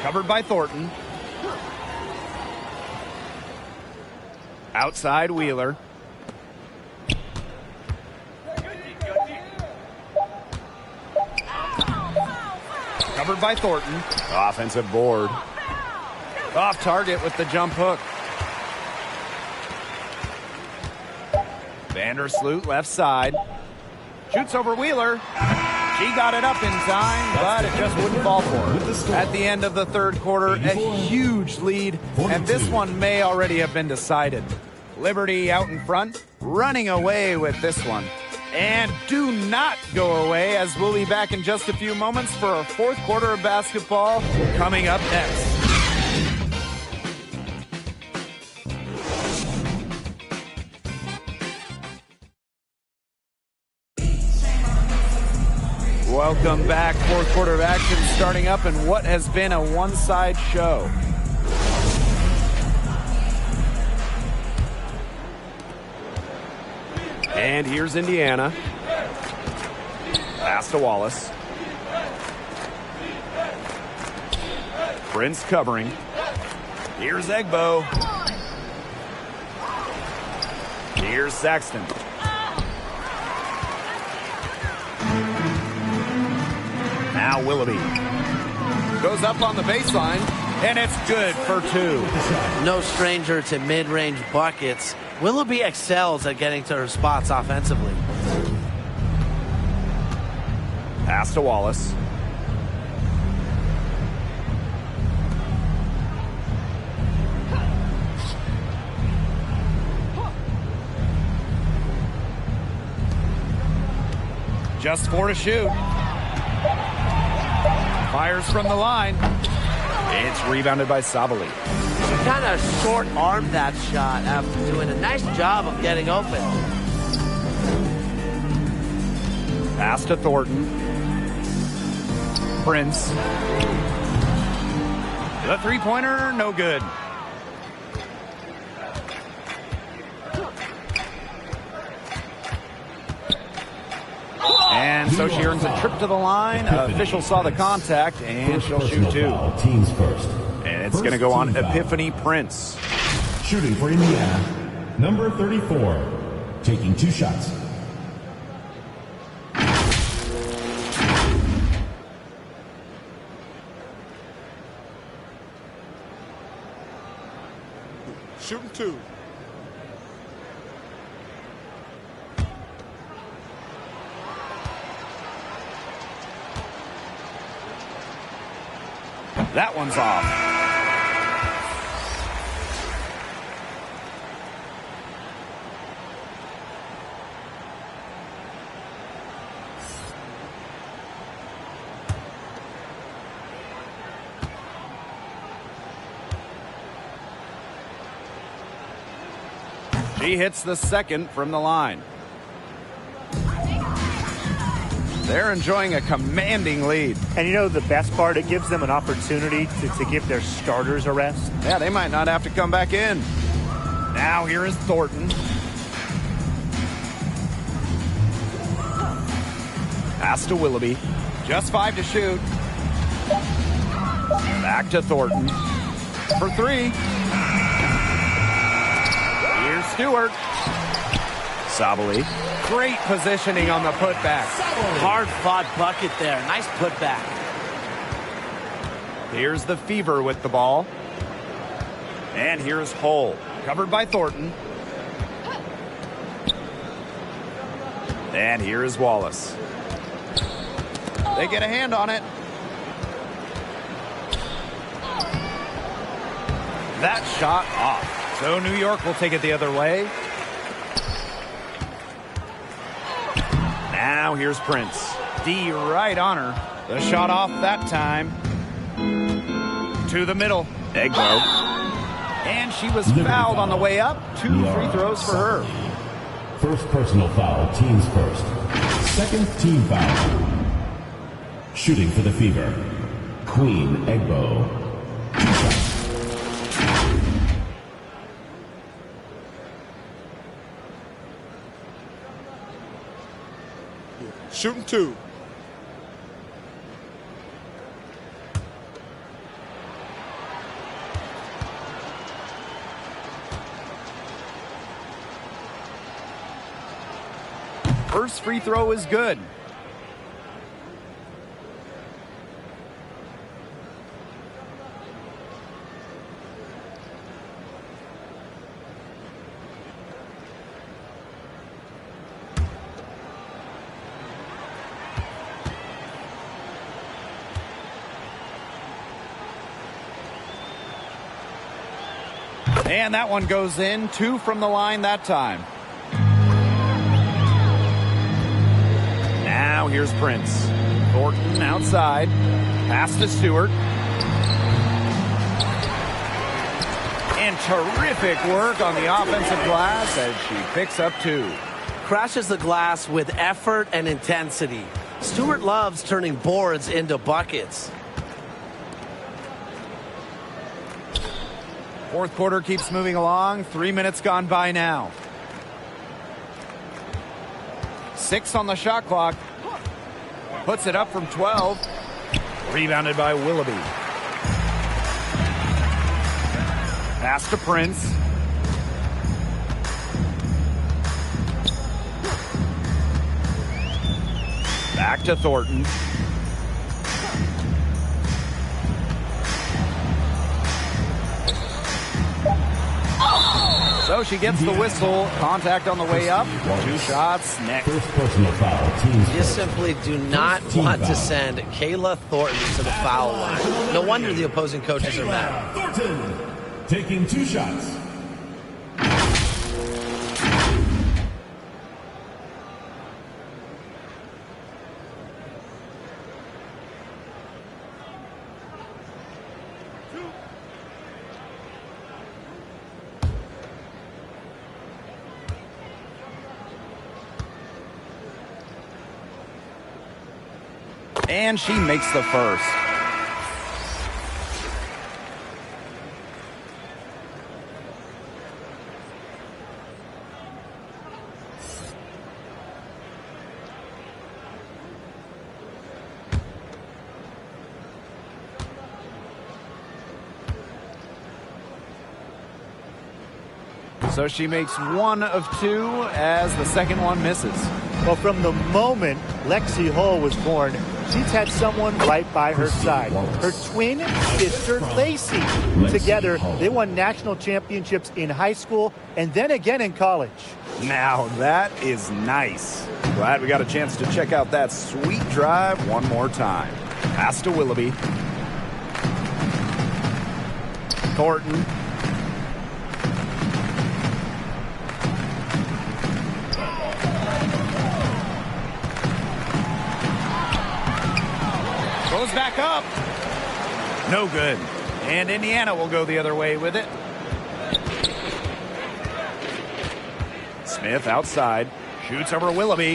Covered by Thornton. Outside, Wheeler. Covered by Thornton. Offensive board. Off target with the jump hook. Vandersloot left side. Shoots over Wheeler. She got it up in time, but it just wouldn't fall for her. At the end of the third quarter, a huge lead, and this one may already have been decided. Liberty out in front, running away with this one. And do not go away, as we'll be back in just a few moments for our fourth quarter of basketball coming up next. Welcome back. Fourth quarter of action starting up in what has been a one-side show. And here's Indiana. Pass to Wallace. Prince covering. Here's Egbo. Here's Saxton. Now Willoughby goes up on the baseline, and it's good for two. No stranger to mid-range buckets. Willoughby excels at getting to her spots offensively. Pass to Wallace. Just 4 to shoot. Fires from the line. It's rebounded by Sabali. She kind of short-armed that shot after doing a nice job of getting open. Pass to Thornton. Prince. The three-pointer, no good. And so she earns a trip to the line. Official saw the contact, and she'll shoot two. Teams first. And it's going to go on Epiphany Prince. Shooting for Indiana, number 34, taking 2 shots. Shooting 2. That one's off. She hits the second from the line. They're enjoying a commanding lead. And you know the best part, it gives them an opportunity to give their starters a rest. Yeah, they might not have to come back in. Now here is Thornton. Pass to Willoughby. Just 5 to shoot. Back to Thornton. For 3. Here's Stewart. Sabali. Great positioning on the putback. Hard-fought bucket there. Nice putback. Here's the Fever with the ball. And here's Hull. Covered by Thornton. And here is Wallace. They get a hand on it. That shot off. So New York will take it the other way. Now here's Prince. D right on her. The shot off that time. To the middle. Egbo. And she was fouled on the way up. 2 free throws for her. First personal foul, teams first. Second team foul. Shooting for the Fever, Queen Egbo. 2 shots. Shooting 2. First free throw is good. And that one goes in. 2 from the line that time. Now here's Prince. Thornton outside. Pass to Stewart. And terrific work on the offensive glass as she picks up 2. Crashes the glass with effort and intensity. Stewart loves turning boards into buckets. Fourth quarter keeps moving along. 3 minutes gone by now. 6 on the shot clock. Puts it up from 12. Rebounded by Willoughby. Pass to Prince. Back to Thornton. So she gets the whistle. Contact on the way up. 2 shots next. First personal foul. Teams You simply do not want to send Kayla Thornton to the foul line. No wonder the opposing coaches are mad. Thornton taking 2 shots. And she makes the first. So she makes 1 of 2 as the second one misses. Well, from the moment Lexi Hull was born, she's had someone right by her side. Her twin sister, Lacey. Together, they won national championships in high school and then again in college. Now that is nice. Glad we got a chance to check out that sweet drive one more time. Pass to Willoughby. Thornton. Goes back up. No good. And Indiana will go the other way with it. Smith outside. Shoots over Willoughby.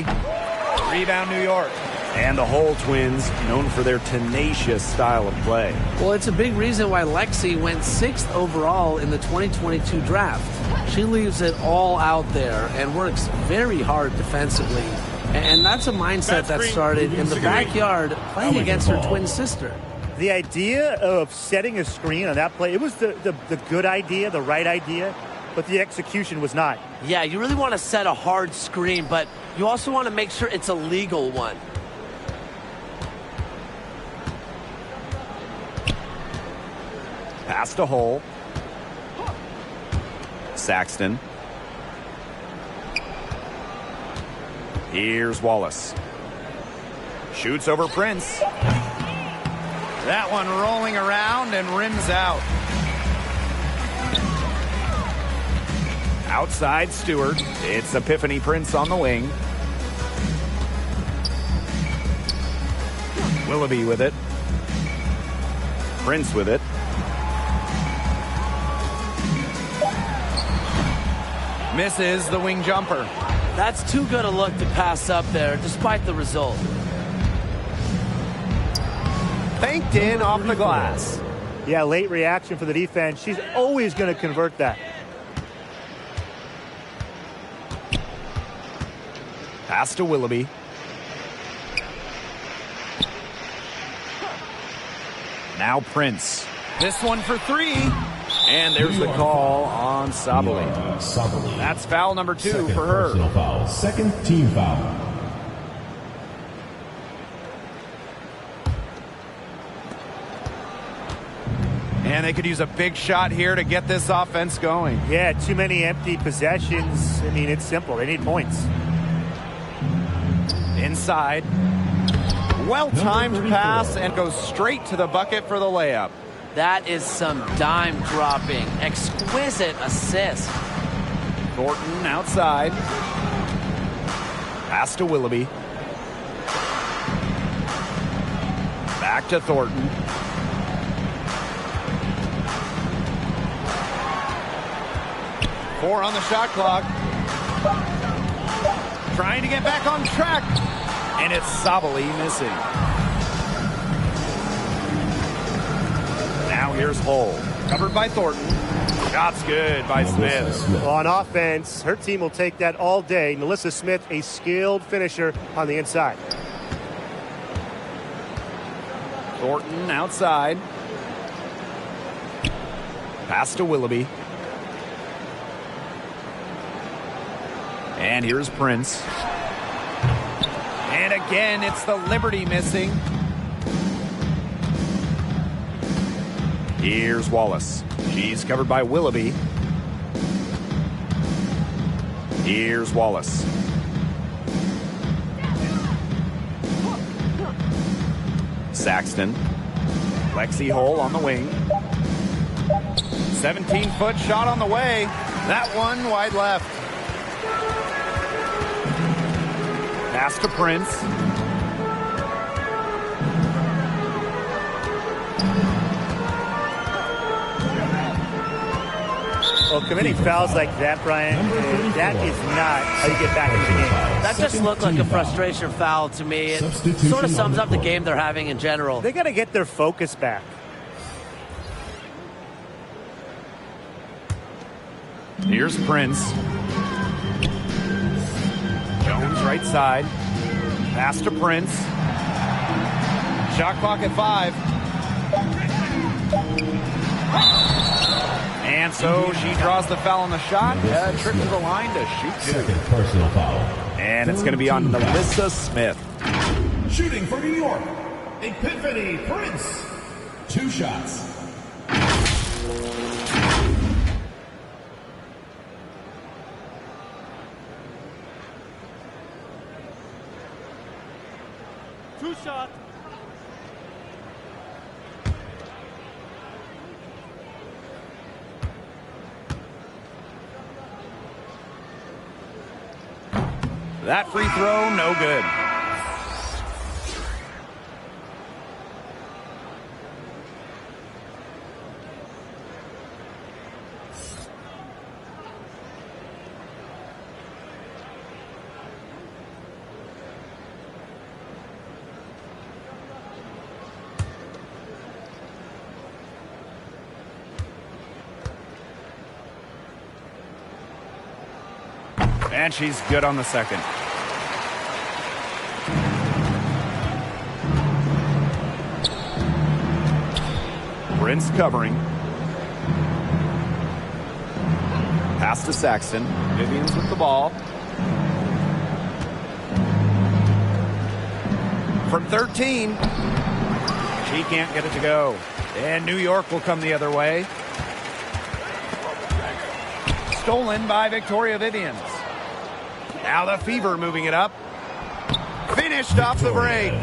Rebound New York. And the Hull twins, known for their tenacious style of play. Well, it's a big reason why Lexi went 6th overall in the 2022 draft. She leaves it all out there and works very hard defensively. And that's a mindset that started in the backyard playing against her twin sister. The idea of setting a screen on that play, it was the good idea, the right idea, but the execution was not. Yeah, you really want to set a hard screen, but you also want to make sure it's a legal one. Pass to Hull. Saxton. Here's Wallace. Shoots over Prince. That one rolling around and rims out. Outside Stewart. It's Epiphany Prince on the wing. Willoughby with it. Prince with it. Misses the wing jumper. That's too good a look to pass up there, despite the result. Banked in off the glass. Yeah, late reaction for the defense. She's always going to convert that. Pass to Willoughby. Now Prince. This one for 3. And there's the call on Sabali. That's foul number 2 for her. Personal foul. Second team foul. And they could use a big shot here to get this offense going. Yeah, too many empty possessions. I mean, it's simple. They need points. Inside. Well-timed pass and goes straight to the bucket for the layup. That is some dime dropping. Exquisite assist. Thornton outside. Pass to Willoughby. Back to Thornton. Four on the shot clock. Trying to get back on track. And it's Sabali missing. Now here's Hull. Covered by Thornton. Shot's good by Smith. Well, on offense, her team will take that all day. Melissa Smith, a skilled finisher on the inside. Thornton outside. Pass to Willoughby. And here's Prince. And again, it's the Liberty missing. Here's Wallace. She's covered by Willoughby. Here's Wallace. Saxton. Lexi Hull on the wing. 17-foot shot on the way. That one wide left. Pass to Prince. Well, committing fouls like that, Brian, that is not how you get back into the game. That just looked like a frustration foul to me. It sort of sums up the game they're having in general. They got to get their focus back. Here's Prince. Jones right side. Pass to Prince. Shot clock at 5. And so she draws the foul on the shot. Trip to the line to shoot 2. Second personal foul. And it's going to be on Melissa Smith. Shooting for New York, Epiphany Prince. 2 shots. Two shots. That free throw, no good. And she's good on the second. Prince covering. Pass to Saxton. Vivian's with the ball. From 13. She can't get it to go. And New York will come the other way. Stolen by Victoria Vivians. Now the Fever moving it up. Finished off the break.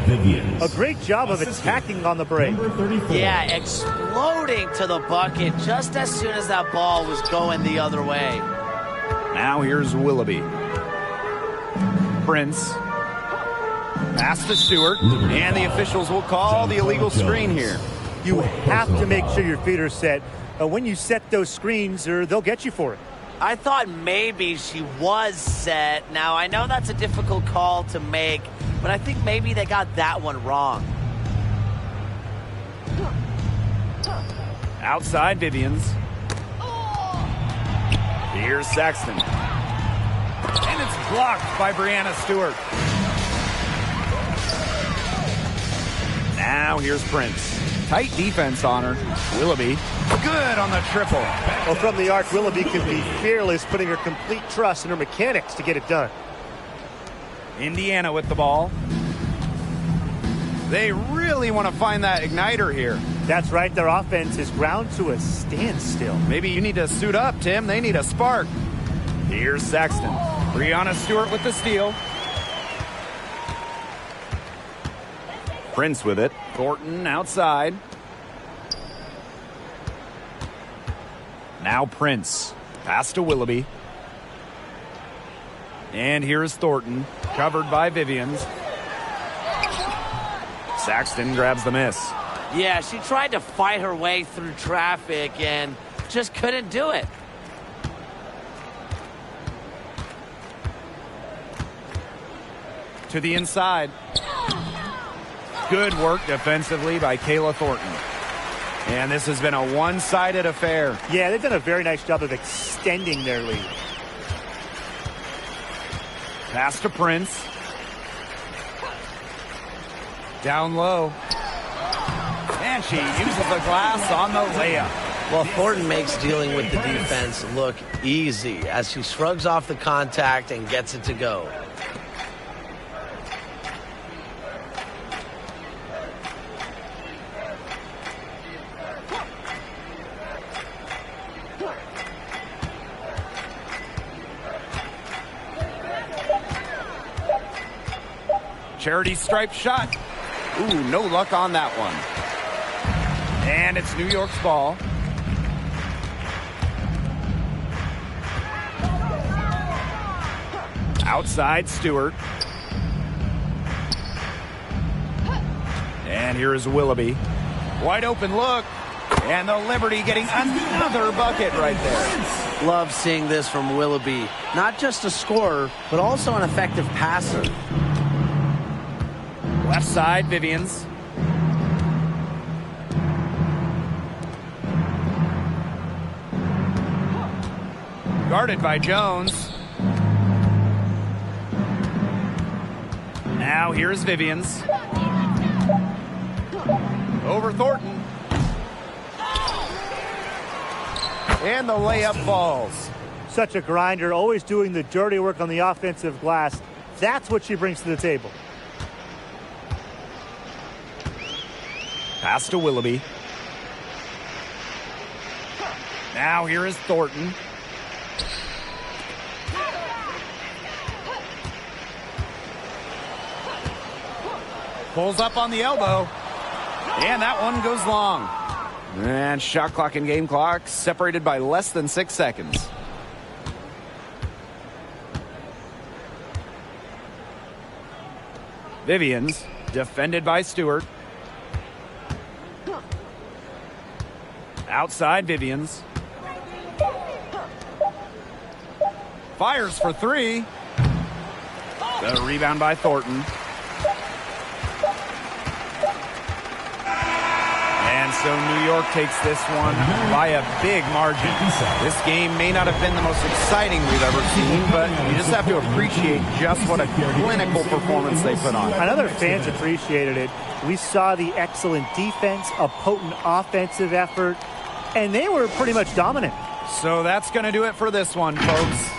A great job of attacking on the break. Yeah, exploding to the bucket just as soon as that ball was going the other way. Now here's Willoughby. Prince. Pass to Stewart. And the officials will call the illegal screen here. You have to make sure your feet are set. When you set those screens, or they'll get you for it. I thought maybe she was set. Now, I know that's a difficult call to make, but I think maybe they got that one wrong. Outside Vivians. Here's Saxton. And it's blocked by Breanna Stewart. Now here's Prince. Tight defense on her. Willoughby. Good on the triple. Well, from the arc, Willoughby can be fearless, putting her complete trust in her mechanics to get it done. Indiana with the ball. They really want to find that igniter here. That's right. Their offense is ground to a standstill. Maybe you need to suit up, Tim. They need a spark. Here's Saxton. Breanna Stewart with the steal. Prince with it. Thornton outside. Now Prince. Pass to Willoughby. And here's Thornton. Covered by Vivians. Saxton grabs the miss. Yeah, she tried to fight her way through traffic and just couldn't do it. To the inside. Good work defensively by Kayla Thornton. And this has been a one-sided affair. Yeah, they've done a very nice job of extending their lead. Pass to Prince. Down low. And she uses the glass on the layup. Well, Thornton makes dealing with the defense look easy as she shrugs off the contact and gets it to go. Charity stripe shot. Ooh, no luck on that one. And it's New York's ball. Outside Stewart. And here is Willoughby. Wide open look. And the Liberty getting another bucket right there. Love seeing this from Willoughby. Not just a scorer, but also an effective passer. Left side, Vivians. Guarded by Jones. Now here's Vivians. Over Thornton. And the layup falls. Such a grinder, always doing the dirty work on the offensive glass. That's what she brings to the table. Pass to Willoughby. Now here is Thornton. Pulls up on the elbow. And that one goes long. And shot clock and game clock separated by less than 6 seconds. Vivians, defended by Stewart. Outside Vivians. Fires for three. The rebound by Thornton. And so New York takes this one by a big margin. This game may not have been the most exciting we've ever seen, but you just have to appreciate just what a clinical performance they put on. I know their fans appreciated it. We saw the excellent defense, a potent offensive effort, and they were pretty much dominant. So that's going to do it for this one, folks.